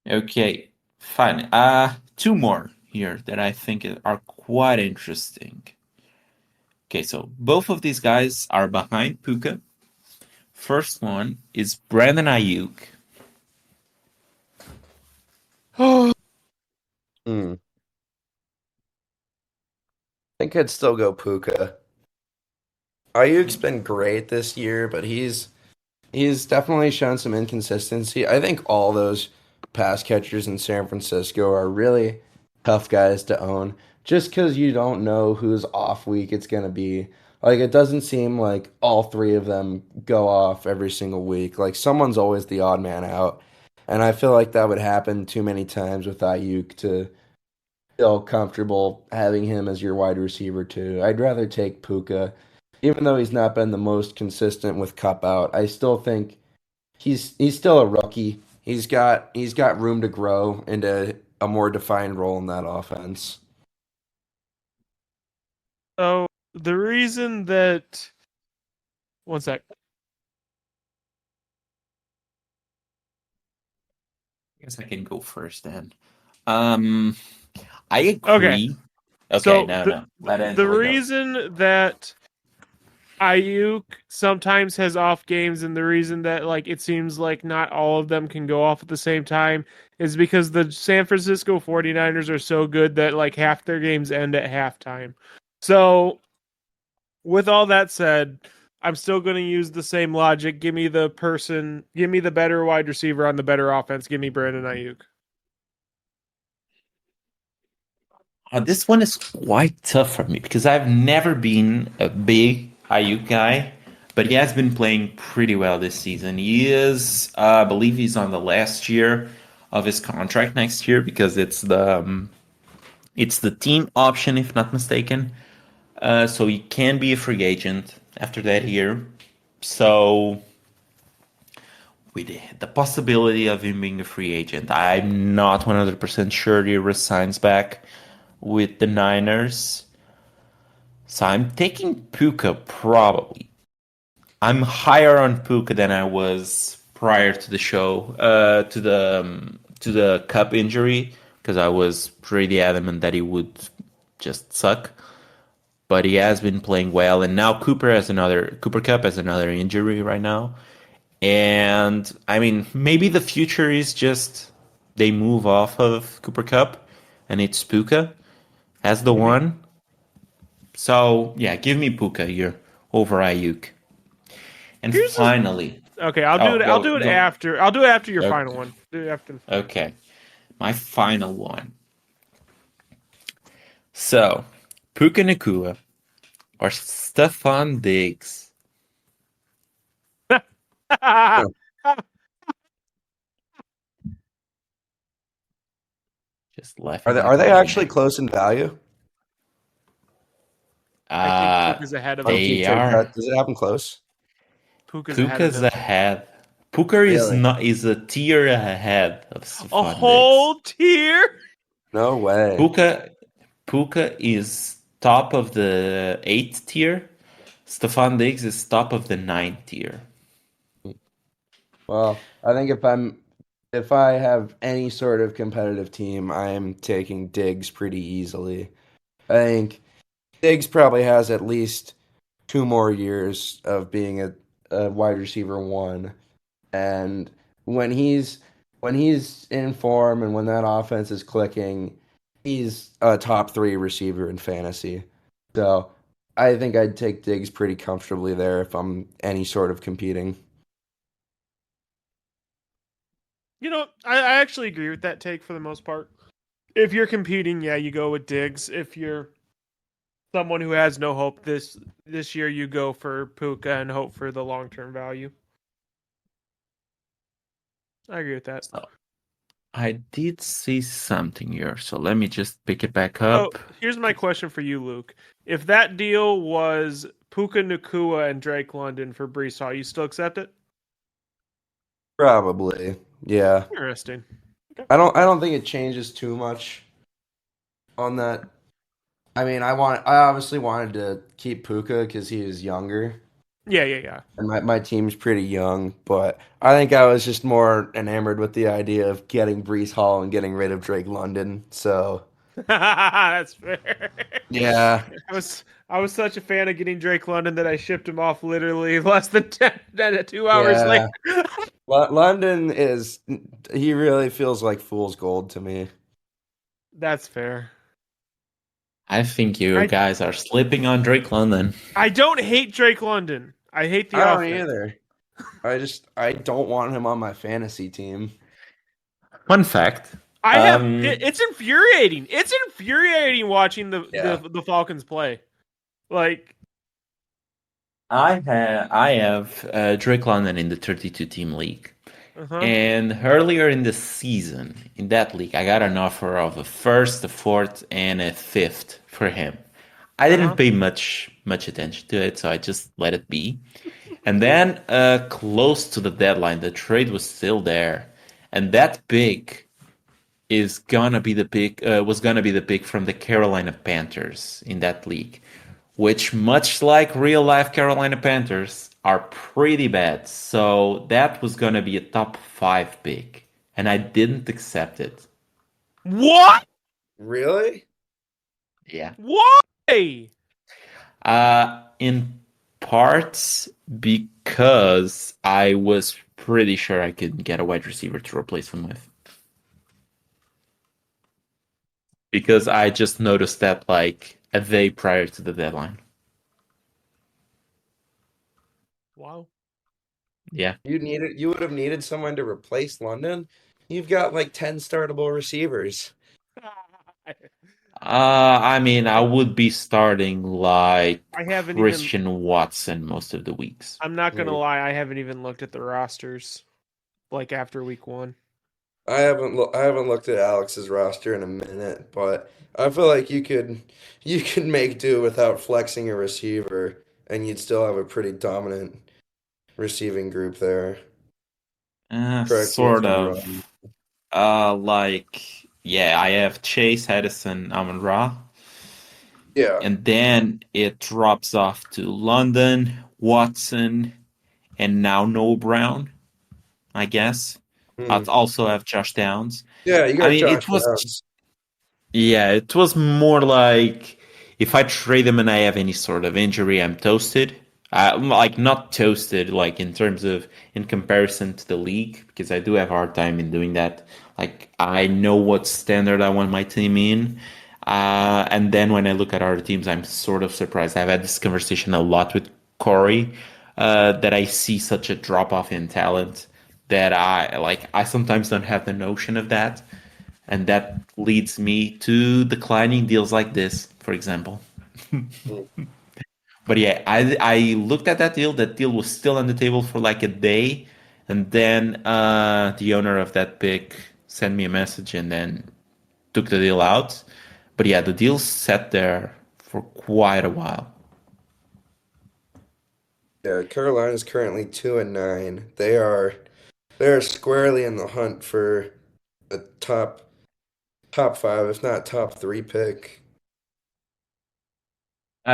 Okay, fine. Two more here that I think are quite interesting. Okay, so both of these guys are behind Puka. First one is Brandon Ayuk. Oh, Hmm. I think I'd still go Puka. Ayuk's been great this year, but he's definitely shown some inconsistency. I think all those pass catchers in San Francisco are really tough guys to own just because you don't know whose off week it's going to be. Like, it doesn't seem like all three of them go off every single week. Like, someone's always the odd man out. And I feel like that would happen too many times with Ayuk to feel comfortable having him as your wide receiver, too. I'd rather take Puka. Even though he's not been the most consistent with Cup out, I still think he's still a rookie. He's got room to grow into a more defined role in that offense. so the reason that one sec. I guess I can go first then. Um, I Okay. agree. Okay, So no. Let the Angela go. reason that Ayuk sometimes has off games, and the reason that like it seems like not all of them can go off at the same time is because the San Francisco 49ers are so good that like half their games end at halftime. So with all that said, I'm still going to use the same logic. Give me the better wide receiver on the better offense. Give me Brandon Ayuk. This one is quite tough for me because I've never been a big Ayuk guy, but he has been playing pretty well this season. He is, I believe he's on the last year of his contract next year because it's the team option if not mistaken. So he can be a free agent after that year. So with the possibility of him being a free agent, I'm not 100% sure he resigns back with the Niners. So I'm taking Puka probably. I'm higher on Puka than I was prior to the show, to the cup injury, because I was pretty adamant that he would just suck. But he has been playing well, and now Cooper Cup has another injury right now. And I mean, maybe the future is just they move off of Cooper Cup, and it's Puka as the Mhm. one. So yeah, give me Puka here over Ayuk. And Here's the finally, Okay, I'll do oh, it. I'll do it go. after. I'll do it after your final Okay, one. Do it after. okay. My final one. So, Puka Nakua or Stefan Diggs. I Huh. Just Are laughing they like are a they actually maniac. close in value? think Uh, Puka's ahead of Or him. they are. does it happen close? Puka's ahead of Puka's him. ahead. Puka is Really? not is a tier ahead of A Stefan Diggs. whole tier. No way. Puka Puka is top of the 8th tier. Stefan Diggs is top of the 9th tier. Well, I think if I have any sort of competitive team, I am taking Diggs pretty easily. I think Diggs probably has at least 2 more years of being a wide receiver one. And when he's in form and when that offense is clicking, he's a top three receiver in fantasy. So I think I'd take Diggs pretty comfortably there if I'm any sort of competing. I actually agree with that take for the most part. If you're competing, yeah, you go with Diggs. If you're someone who has no hope this year, you go for Puka and hope for the long term value. I agree with that. So I did see something here, so let me just pick it back So up. here's my question for you, Luke. If that deal was Puka Nakua and Drake London for Brees Hall, you still accept it? Probably. Yeah. Interesting. Okay. I don't think it changes too much on that. I mean, I obviously wanted to keep Puka because he is younger. Yeah. And my team's pretty young, but I think I was just more enamored with the idea of getting Brees Hall and getting rid of Drake London. So That's fair. yeah, I was such a fan of getting Drake London that I shipped him off literally less than 2 hours later. yeah. London is he really feels like fool's gold to me. That's fair. I think you I guys are slipping on Drake London. I don't hate Drake London. I hate the I don't offense. either. I don't want him on my fantasy team. Fun fact. It's infuriating. It's infuriating watching Yeah. the Falcons play. Like, I have Drake London in the 32 team league. uh-huh. And earlier in the season, in that league, I got an offer of a first, a fourth, and a fifth for him. I didn't Uh-huh. pay much attention to it, so I just let it be. And then, close to the deadline, the trade was still there, and that pick was gonna be the pick from the Carolina Panthers in that league, which, much like real life Carolina Panthers, are pretty bad. So that was gonna be a top five pick, and I didn't accept it. What? Really? Yeah. Why? In parts because I was pretty sure I could get a wide receiver to replace him with. Because I just noticed that like a day prior to the deadline. Wow. Yeah. You would have needed someone to replace London. You've got like 10 startable receivers. I mean, I would be starting like I haven't even. Christian Watson most of the weeks. I'm not gonna Mm. lie. I haven't even looked at the rosters like after week one. I haven't looked at Alex's roster in a minute, but I feel like you could make do without flexing a receiver and you'd still have a pretty dominant receiving group there. Correct me if Sort I'm wrong. of. Like, yeah, I have Chase, Edison, Amon Ra, Yeah. and then it drops off to London, Watson, and now Noah Brown, I guess. I'd Hmm. also have Josh Downs. Yeah, you I got mean, Josh it was Downs. Yeah, it was more like if I trade him and I have any sort of injury, I'm toasted. Like not toasted, like in terms of in comparison to the league, because I do have a hard time in doing that. Like I know what standard I want my team in, and then when I look at other teams, I'm sort of surprised. I've had this conversation a lot with Corey, that I see such a drop off in talent that I sometimes don't have the notion of that. And that leads me to declining deals like this, for example. Hmm. But yeah, I looked at that deal. That deal was still on the table for like a day, and then the owner of that pick sent me a message and then took the deal out. But yeah, the deal sat there for quite a while. Yeah, Carolina's currently 2-9. They're squarely in the hunt for a top five, if not top three pick.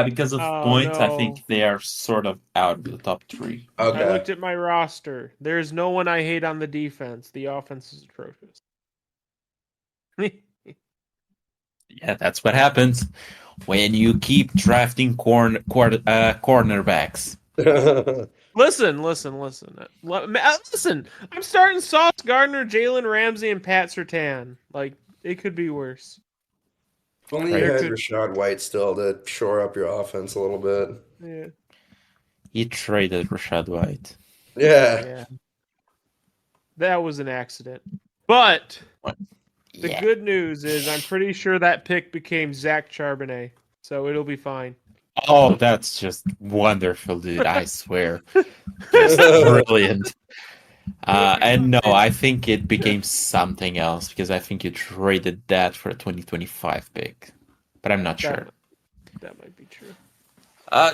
Because of Oh points, I think no. they are sort of out of the top three. I Okay. looked at my roster. There's no one I hate on the defense. The offense is atrocious. Yeah, that's what happens when you keep drafting cornerbacks. Listen. Listen. I'm starting Sauce Gardner, Jalen Ramsey, and Pat Sertan. Like it could be worse. If only you Right. There had could. Rashad White still to shore up your offense a little bit. Yeah. He traded Rashad White. Yeah. Yeah. That was an accident. But the Yeah. good news is I'm pretty sure that pick became Zach Charbonnet. So it'll be fine. Oh, that's just wonderful, dude. I swear. Just brilliant. It'll be And no, fine. I think it became something else because I think you traded that for a 2025 pick. But I'm not That sure. that might be true.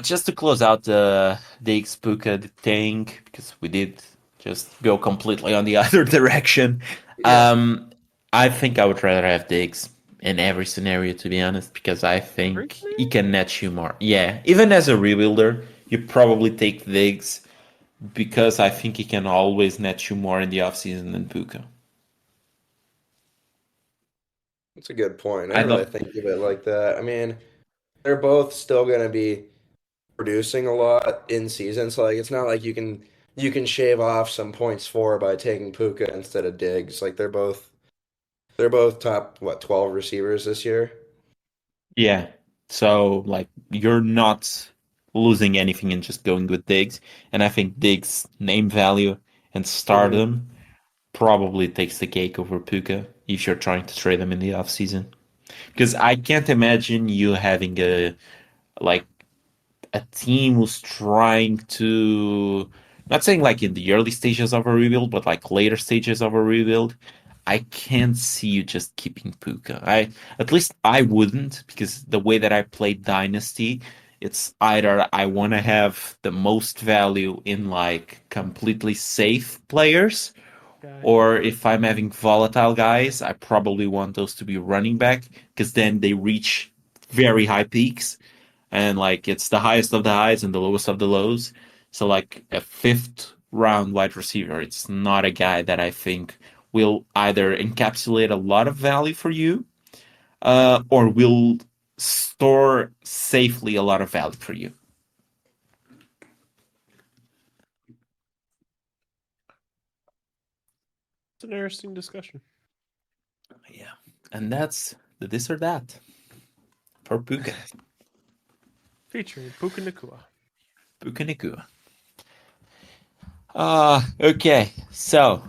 Just to close out the Xpuka thing, because we did just go completely on the other direction. Yeah. Um, I think I would rather have Diggs in every scenario, to be honest, because I Every think he scenario? can net you more. Yeah, even as a rebuilder, you probably take Diggs because I think he can always net you more in the offseason than Puka. That's a good point. I I didn't really don't. think of it like that. I mean, they're both still going to be producing a lot in season, so like it's not like you can shave off some points for by taking Puka instead of Diggs. Like they're both top what 12 receivers this year. Yeah. So like you're not losing anything and just going with Diggs. And I think Diggs' name value and Hmm. stardom probably takes the cake over Puka if you're trying to trade them in the offseason. Because I can't imagine you having like a team who's trying to, not saying like in the early stages of a rebuild, but like later stages of a rebuild. I can't see you just keeping Puka. At least I wouldn't, because the way that I play Dynasty, it's either I want to have the most value in like completely safe players, Gotcha. or if I'm having volatile guys, I probably want those to be running back because then they reach very high peaks. and like it's the highest of the highs and the lowest of the lows. So like a fifth round wide receiver, it's not a guy that I think will either encapsulate a lot of value for you, or will store safely a lot of value for you. It's an interesting discussion. Yeah, and that's the this or that for Puka. Featuring Puka Nakua. Puka Nakua. Okay. So,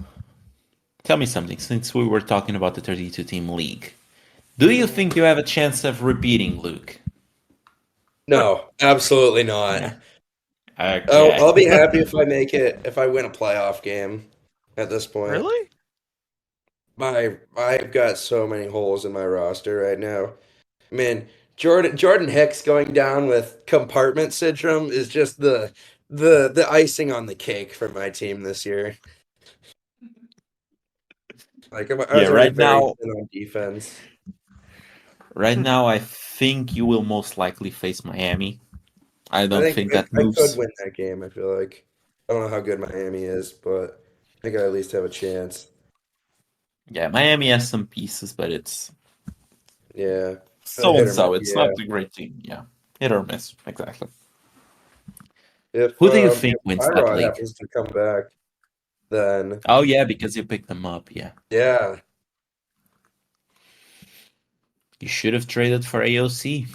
tell me something. Since we were talking about the 32 team league, do you think you have a chance of repeating, Luke? No, absolutely not. Yeah. I'll Okay. be happy if I make it, if I win a playoff game at this point. Really? I've got so many holes in my roster right now. I mean, Jordan Hicks going down with compartment syndrome is just the icing on the cake for my team this year. Like I Yeah. was already very thin on defense. Right now, I think you will most likely face Miami. I I don't think think that I could moves. win that game. I feel like I don't know how good Miami is, but I think I at least have a chance. Yeah, Miami has some pieces, but it's Yeah, so hit and or miss. so. It's Yeah, not a great team. Yeah, hit or miss. Exactly. if Who do you think wins that Tyrod league? happens to come back, then Oh yeah, because you picked them up. Yeah, yeah. you should have traded for AOC.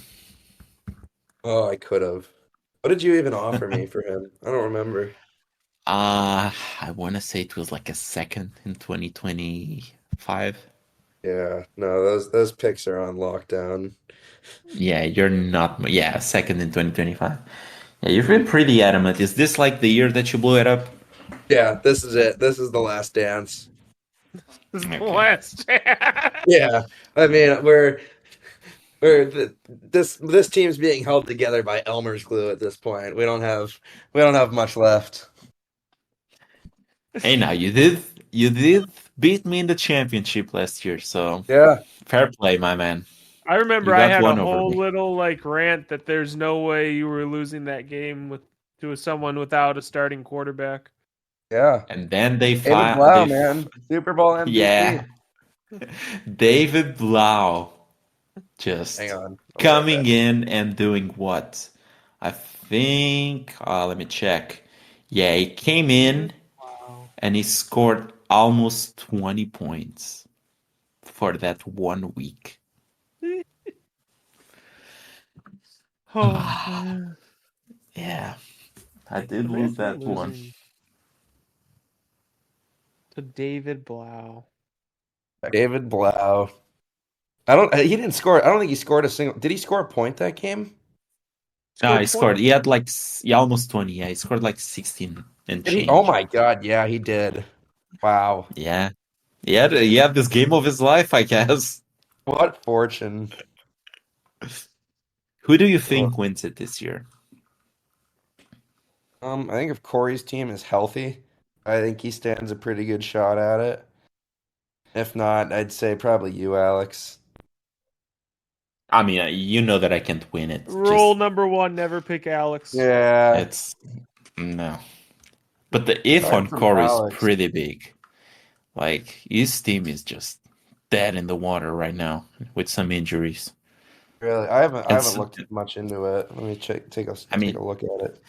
Oh, I could have. What did you even offer me for him? I don't remember. I want to say it was like a second in 2025. Yeah, no, those picks are on lockdown. Yeah, you're not. Yeah, second in 2025. Yeah, you've been pretty adamant. Is this like the year that you blew it up? Yeah, this is it. This is the last dance. This is the Okay. last. Yeah, I mean this team's being held together by Elmer's glue at this point. We don't have much left. Hey, now you did beat me in the championship last year, so Yeah, fair play, my man. I remember You I got had a one over whole me. little like rant that there's no way you were losing that game with to someone without a starting quarterback. yeah. And then they David fi- Blau, they man, Super Bowl MVP. yeah, David Blau Hang just on, I'll be right coming back. in and doing what? I think, let me check. Yeah, he came in Wow. and he scored almost 20 points for that 1 week. Oh man. Yeah, I did lose Imagine that one. losing to David Blau. David Blau. I don't. He didn't score. I don't think he scored a single. Did he score a point that game? No, Scored he 20. scored. He had like almost 20. Yeah, he scored like 16 and Did he? Oh change. my God! Yeah, he did. Wow. Yeah. He had this game of his life, I guess. What fortune. Who do you Ugh. think wins it this year? I think if Corey's team is healthy, I think he stands a pretty good shot at it. If not, I'd say probably you, Alex. I mean, you know that I can't win it. Rule Just number one: never pick Alex. Yeah. it's no. But the if Aside on from Corey is Alex, pretty big. Like his team is just dead in the water right now with some injuries. really, I haven't And looked much into it. Let me I take mean, a look at it.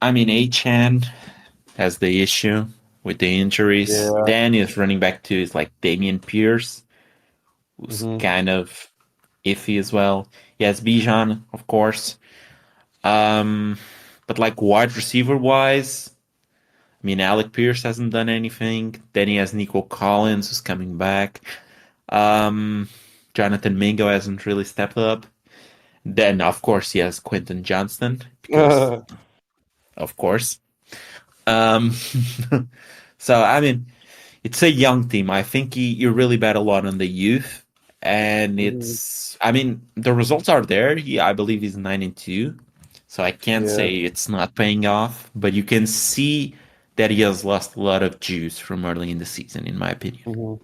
Achan has the issue with the injuries. Yeah. Then is running back to is like Damian Pierce, who's Hmm. kind of iffy as well. He has Bijan, of course. Um, but like wide receiver wise, I mean, Alec Pierce hasn't done anything. Then he has Nico Collins, who's coming back. Um, Jonathan Mingo hasn't really stepped up. Then, of course, he has Quentin Johnston, because, of course. Um, so, I mean, it's a young team. I think you really bet a lot on the youth. And Mhm. I mean, the results are there. I believe he's 9-2. So I can't Yeah. say it's not paying off, but you can see that he has lost a lot of juice from early in the season, in my opinion. Mhm.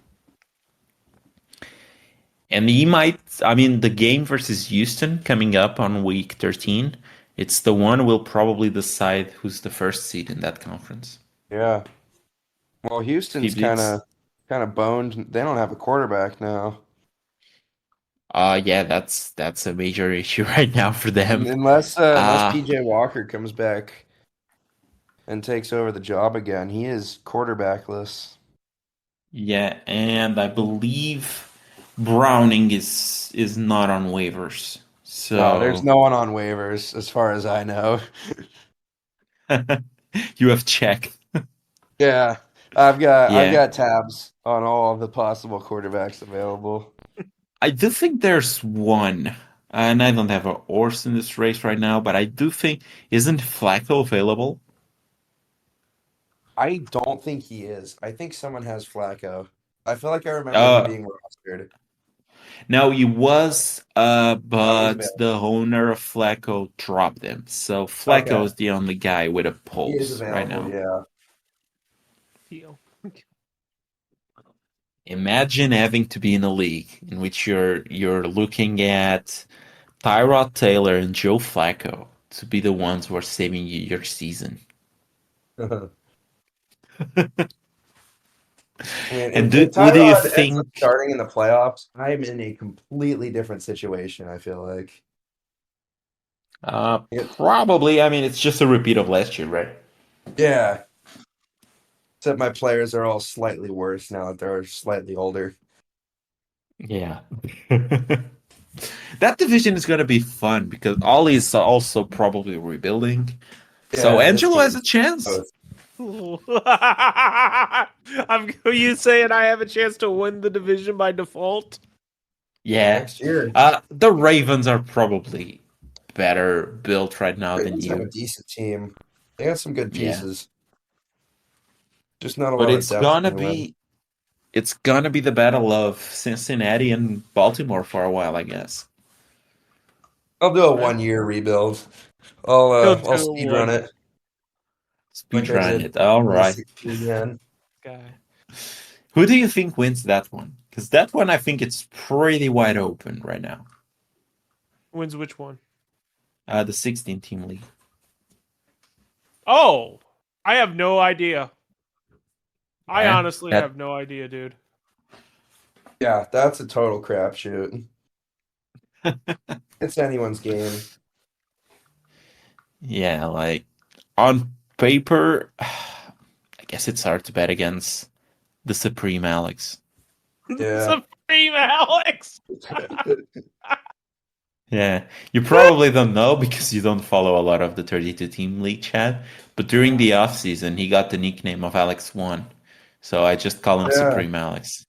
And he might, I mean, the game versus Houston coming up on week 13, it's the one will probably decide who's the first seed in that conference. Yeah. Well, If he Houston's kind beats, of kind of boned. They don't have a quarterback now, yeah, that's a major issue right now for them. unless Uh, PJ Walker comes back and takes over the job again. He is quarterbackless. yeah, and I believe Browning is not on waivers. No, there's So no one on waivers as far as I know. you have checked. Yeah, I've Yeah. got tabs on all of the possible quarterbacks available. I do think there's one, and I don't have a horse in this race right now, but I do think isn't Flacco available? I don't think he is. I think someone has Flacco. I feel like I remember him Uh being rostered. no, he was, Oh, he's but the available. owner of Flacco dropped him. So Flacco Okay, is the only guy with a he is pulse right available. now. Yeah. Deal. Imagine having to be in a league in which you're looking at Tyrod Taylor and Joe Flacco to be the ones who are saving you your season. I mean, And if who do you Tyrod ends up think? starting in the playoffs, I'm in a completely different situation, I feel like. Probably. I mean, it's just a repeat of last year, right? Yeah, except my players are all slightly worse now that they're slightly older. Yeah. That division is going to be fun because Ollie is also probably rebuilding. So Yeah, this Angelo has team. a chance. You saying I have a chance to win the division by default? Yeah. Next year, The Ravens are probably better built right now than Ravens have a you. decent team. They got some good Yeah. pieces, just not a But lot of depth anywhere. it's gonna be the battle of Cincinnati and Baltimore for a while, I guess. I'll do a Eh, 1 year rebuild. He'll I'll do speed run one it like I Speedrun did it. All right. 2016 again. guy. Who do you think wins that one? Because that one, I think it's pretty wide open right now. Wins which one? The 16 team league. Oh, I have no idea. I Yeah, honestly that have no idea, dude. Yeah, that's a total crapshoot. It's anyone's game. yeah, like on paper, I guess it's hard to bet against the Supreme Alex. Yeah. Supreme Alex. Yeah, you probably don't know because you don't follow a lot of the 32 team league chat, but during the off season, he got the nickname of Alex One. So I just call him Yeah. Supreme Alex.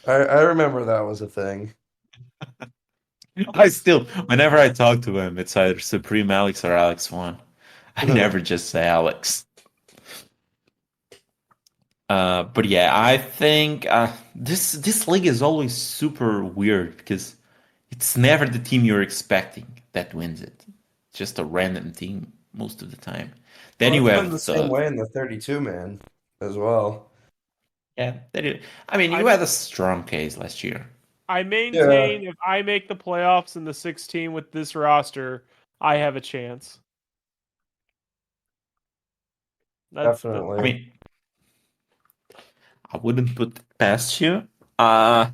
I remember that was a thing. I still, whenever I talk to him, it's either Supreme Alex or Alex One. I never just say Alex. But yeah, I think this league is always super weird because it's never the team you're expecting that wins it. It's just a random team most of the time. Then Well, you it's been the have same way in the 32 man as well. yeah. I mean, you I had a strong case last year. I Yeah, maintain if I make the playoffs in the 16 with this roster, I have a chance. That I definitely. mean, I wouldn't put it past you. Uh,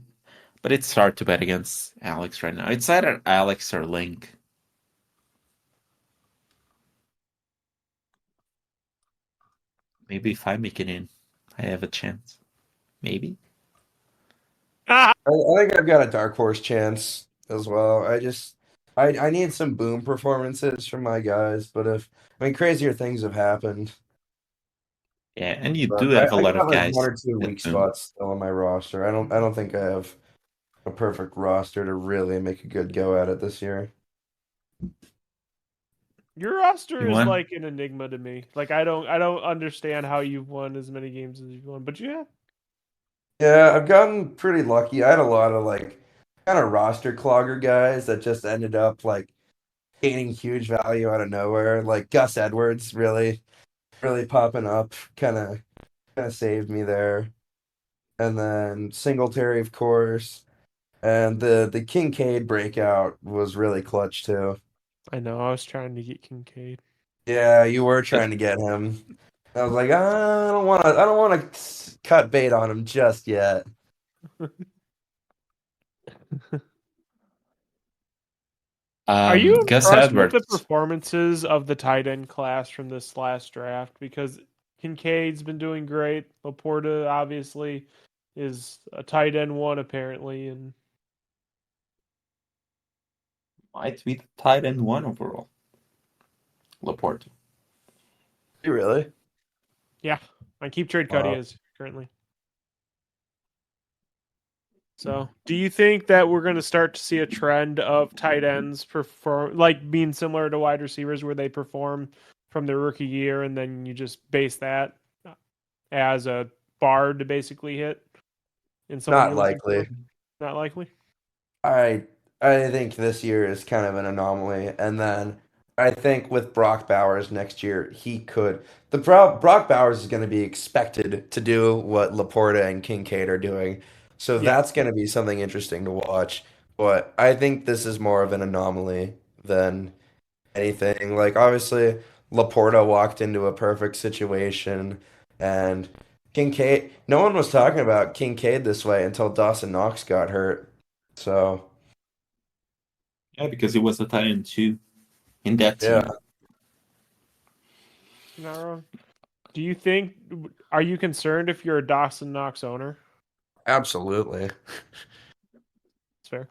but it's hard to bet against Alex right now. It's either Alex or Link. Maybe if I make it in, I have a chance. Maybe. I think I've got a dark horse chance as well. I need some boom performances from my guys, but if I mean crazier things have happened. Yeah, and you do But have a I lot got of like one guys or two that weak boom. spots still on my roster. I don't think I have a perfect roster to really make a good go at it this year. Your roster You is want? like an enigma to me. Like I don't understand how you've won as many games as you've won, but you have. Yeah, I've gotten pretty lucky. I had a lot of like kind of roster clogger guys that just ended up like gaining huge value out of nowhere. Like Gus Edwards really popping up kind of saved me there. And then Singletary, of course. And the Kincaid breakout was really clutch too. I know. I was trying to get Kincaid. Yeah, you were trying to get him. I was like, I don't want to cut bait on him just yet. Are you Gus impressed with the Edwards. performances of the tight end class from this last draft? Because Kincaid's been doing great. Laporta obviously is a tight end one apparently, and Might be the tight end one overall. Laporte. You really? yeah, on keep trade cut he Wow. is currently. So, do you think that we're going to start to see a trend of tight ends perform like being similar to wide receivers, where they perform from their rookie year, and then you just base that as a bar to basically hit in someone Not you're looking for? likely. Not likely. I I think this year is kind of an anomaly, and then I think with Brock Bowers next year, he could. Brock Bowers is going to be expected to do what Laporta and Kincaid are doing, so Yeah. that's going to be something interesting to watch. But I think this is more of an anomaly than anything. Like obviously, Laporta walked into a perfect situation, and Kincaid. No one was talking about Kincaid this way until Dawson Knox got hurt. So. Yeah, because he was a tight end too in that Yeah, team. Not wrong. Do you think? Are you concerned if you're a Dawson Knox owner? absolutely. It's fair.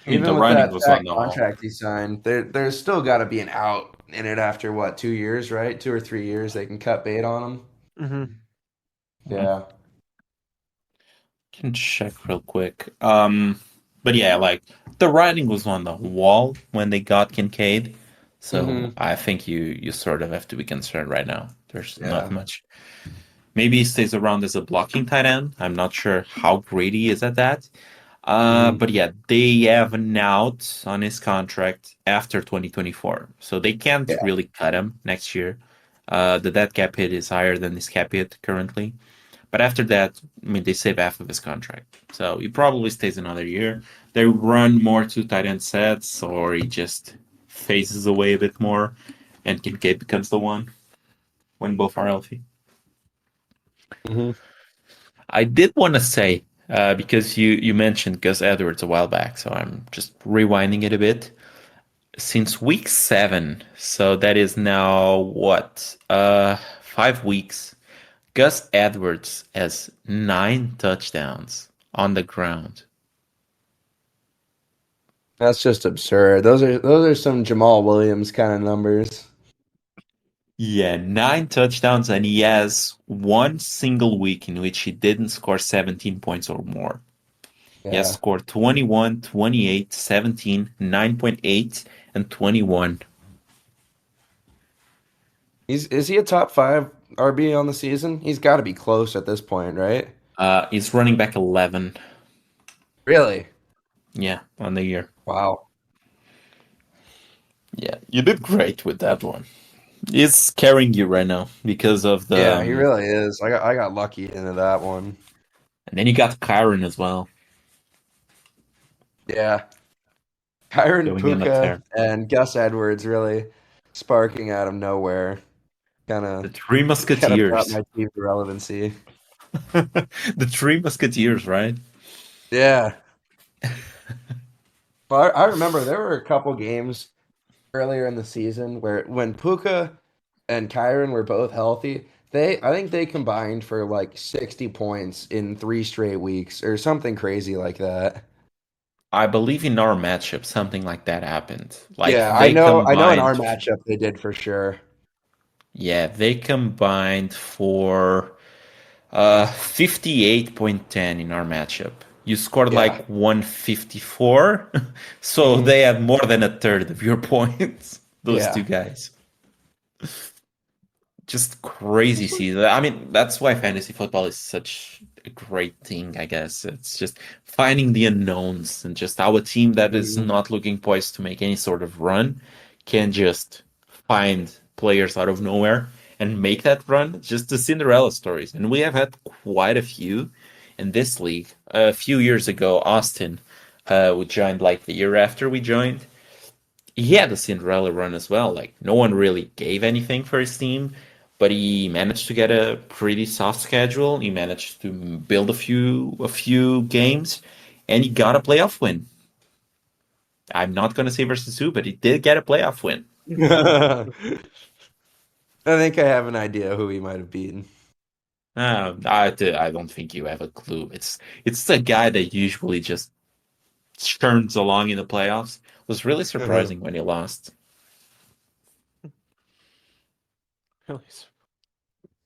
I mean, Even the with writing that was fat on the wall. contract he signed, there's still got to be an out in it after what, 2 years, right? 2 or 3 years they can cut bait on him. Mm-hmm. Mhm. Yeah. Can check real quick. But yeah, like the writing was on the wall when they got Kincaid. So Hmm. I think you sort of have to be concerned right now. There's not Yeah. much. Maybe he stays around as a blocking tight end. I'm not sure how great he is at that. Hmm. But yeah, they have an out on his contract after 2024. So they can't Yeah. really cut him next year. The dead cap hit is higher than his cap hit currently. But after that, I mean, they save half of his contract. So he probably stays another year. They run more two tight end sets, or he just phases away a bit more, and Kincaid becomes the one when both are healthy. Hmm. I did want to say, because you mentioned Gus Edwards a while back, so I'm just rewinding it a bit. Since week 7, so that is now what? 5 weeks. Gus Edwards has 9 touchdowns on the ground. That's just absurd. Those are some Jamal Williams kind of numbers. Yeah, 9 touchdowns, and he has one single week in which he didn't score 17 points or more. He has Yeah. scored 21, 28, 17, 9.8, and 21. Is he a top five RB on the season? He's got to be close at this point, right? He's running back 11. Really? Yeah, on the year. Wow. Yeah, you did great with that one. He's carrying you right now because of the. Yeah, he really is. I got lucky into that one. And then you got Kyron as well, Yeah. Kyron going on a Puka tear. and Gus Edwards really sparking out of nowhere. Kind The of Three kind of brought Musketeers. my team to relevancy. The Three Musketeers, right? Yeah. Well, I remember there were a couple games earlier in the season where when Puka and Kyron were both healthy, I think they combined for like 60 points in 3 straight weeks or something crazy like that. I believe in our matchup, something like that happened. Like Yeah, they I know in our combined, matchup they did for sure. yeah, they combined for 58.10 in our matchup. You scored Yeah. like 154, so Hmm. they had more than a third of your points. Those two Yeah. guys. Just crazy season. I mean, that's why fantasy football is such a great thing, I guess. It's just finding the unknowns and just how a team that is Hmm. not looking poised to make any sort of run can just find players out of nowhere and make that run. Just the Cinderella stories. And we have had quite a few in this league. A few years ago, Austin we joined like the year after we joined. He had a Cinderella run as well. Like no one really gave anything for his team, but he managed to get a pretty soft schedule. He managed to build a few games, and he got a playoff win. I'm not gonna say versus who, but he did get a playoff win. I think I have an idea who he might have beaten. I don't think you have a clue. It's the guy that usually just churns along in the playoffs. It was really surprising when he lost.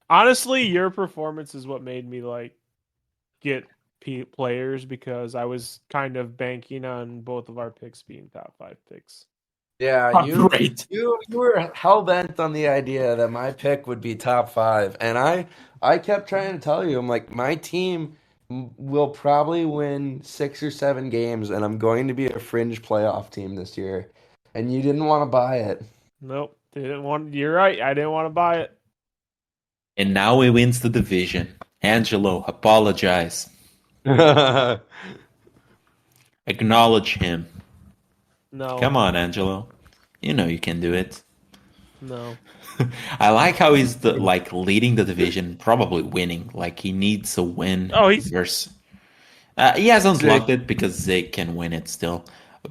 Honestly, your performance is what made me like get players because I was kind of banking on both of our picks being top 5 picks. Yeah, Oh, great. you were hell bent on the idea that my pick would be top 5, and I kept trying to tell you, I'm like, my team will probably win 6 or 7 games, and I'm going to be a fringe playoff team this year, and you didn't want to buy it. Nope, didn't want. You're right. I didn't want to buy it. And now he wins the division. Angelo, apologize. Acknowledge him. No, Come on, Angelo. You know you can do it. no. I like how he's like leading the division, probably winning. Like he needs a win. Oh, he's versus. He hasn't Zig. locked it because Zig can win it still,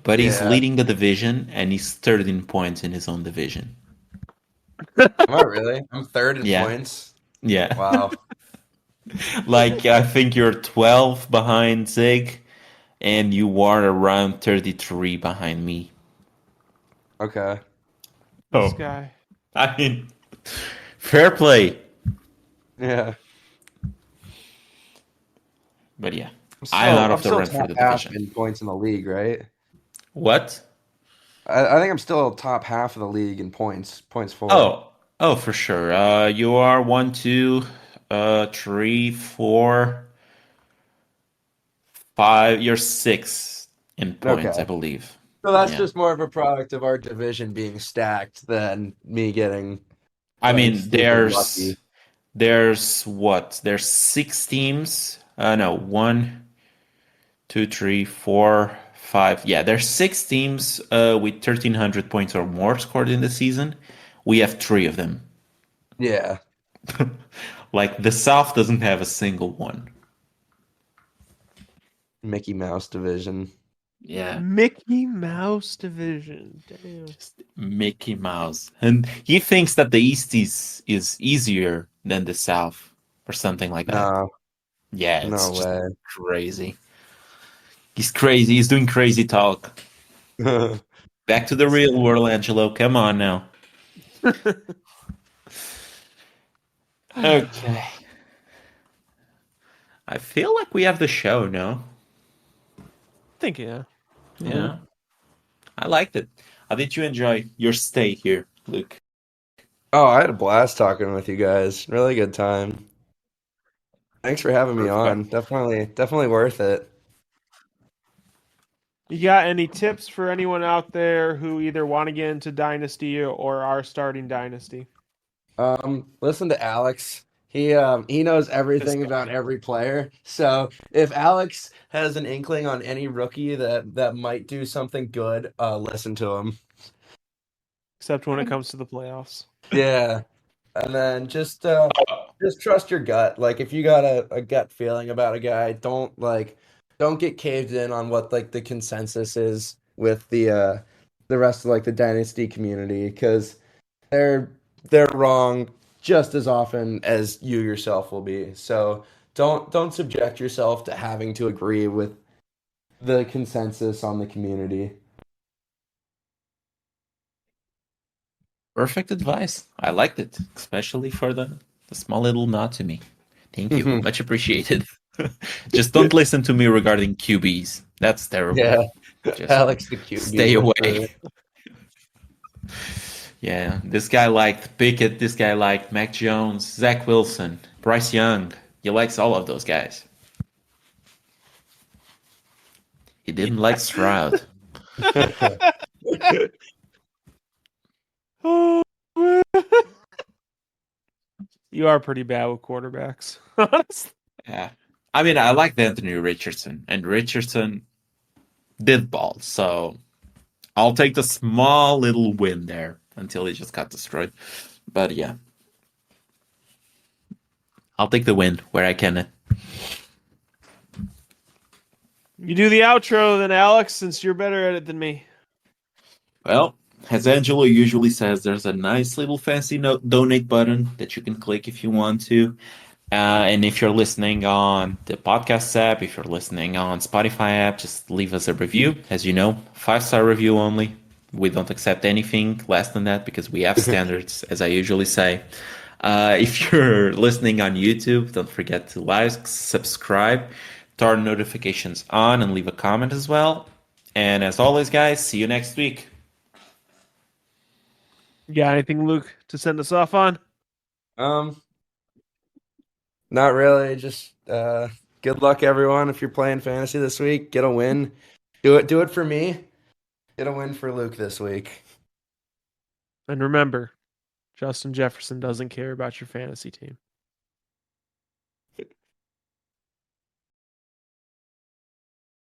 but he's Yeah. leading the division and he's 13 points in his own division. Am I really? I'm third in Yeah. points. Yeah. Wow. Like I think you're 12 behind Zig, and you are around 33 behind me. Okay. this Oh. guy. I mean, fair play. Yeah. But yeah, I'm I'm out of the still run for top the half division. in points in the league, right? What? I think I'm still top half of the league in points for. Oh, for sure. You are 1, 2, 3, 4, 5. You're 6 in points, I Okay. believe. So that's Yeah. just more of a product of our division being stacked than me getting I like mean, stupid lucky. there's what? There's 6 teams. No, 1, 2, 3, 4, 5. Yeah, there's 6 teams with 1,300 points or more scored in the season. We have 3 of them. Yeah. Like the South doesn't have a single one. Mickey Mouse division. Yeah, Mickey Mouse division. Damn. just Mickey Mouse. And he thinks that the East is easier than the South or something like that. No, Yeah, it's no just way. crazy. He's crazy. He's doing crazy talk. Back to the real world, Angelo. Come on now. Okay. I feel like we have the show, no? think yeah. Yeah. I liked it. How did you enjoy your stay here, Luke? Oh, I had a blast talking with you guys. Really good time. Thanks for having me on. Perfect. Definitely worth it. You got any tips for anyone out there who either want to get into Dynasty or are starting Dynasty? Listen to Alex. He knows This everything guy. about every player. So if Alex has an inkling on any rookie that might do something good, listen to him. Except when it comes to the playoffs. Yeah. And then just trust your gut. Like if you got a gut feeling about a guy, don't get caved in on what like the consensus is with the rest of like the dynasty community because they're they're wrong just as often as you yourself will be. So don't subject yourself to having to agree with the consensus on the community. Perfect advice. I liked it, especially for the small little nod to me. Thank you. Much appreciated. Just don't listen to me regarding QBs. That's terrible. Yeah. Just Alex the QB stay whisperer. away. Yeah, this guy liked Pickett. This guy liked Mac Jones, Zach Wilson, Bryce Young. He likes all of those guys. He didn't like Stroud. Oh, man. You are pretty bad with quarterbacks. Honestly. Yeah. I mean, I liked Anthony Richardson, and Richardson did ball. So I'll take the small little win there until he just got destroyed. But yeah, I'll take the win where I can. You do the outro then, Alex, since you're better at it than me. Well, as Angelo usually says, there's a nice little fancy donate button that you can click if you want to. And if you're listening on the podcast app, if you're listening on Spotify app, just leave us a review. As you know, 5-star review only. We don't accept anything less than that because we have standards, as I usually say. If you're listening on YouTube, don't forget to like, subscribe, turn notifications on, and leave a comment as well. And as always, guys, see you next week. You got anything, Luke, to send us off on? Not really. Just good luck, everyone. If you're playing fantasy this week, get a win. Do it for me. Get a win for Luke this week. And remember, Justin Jefferson doesn't care about your fantasy team.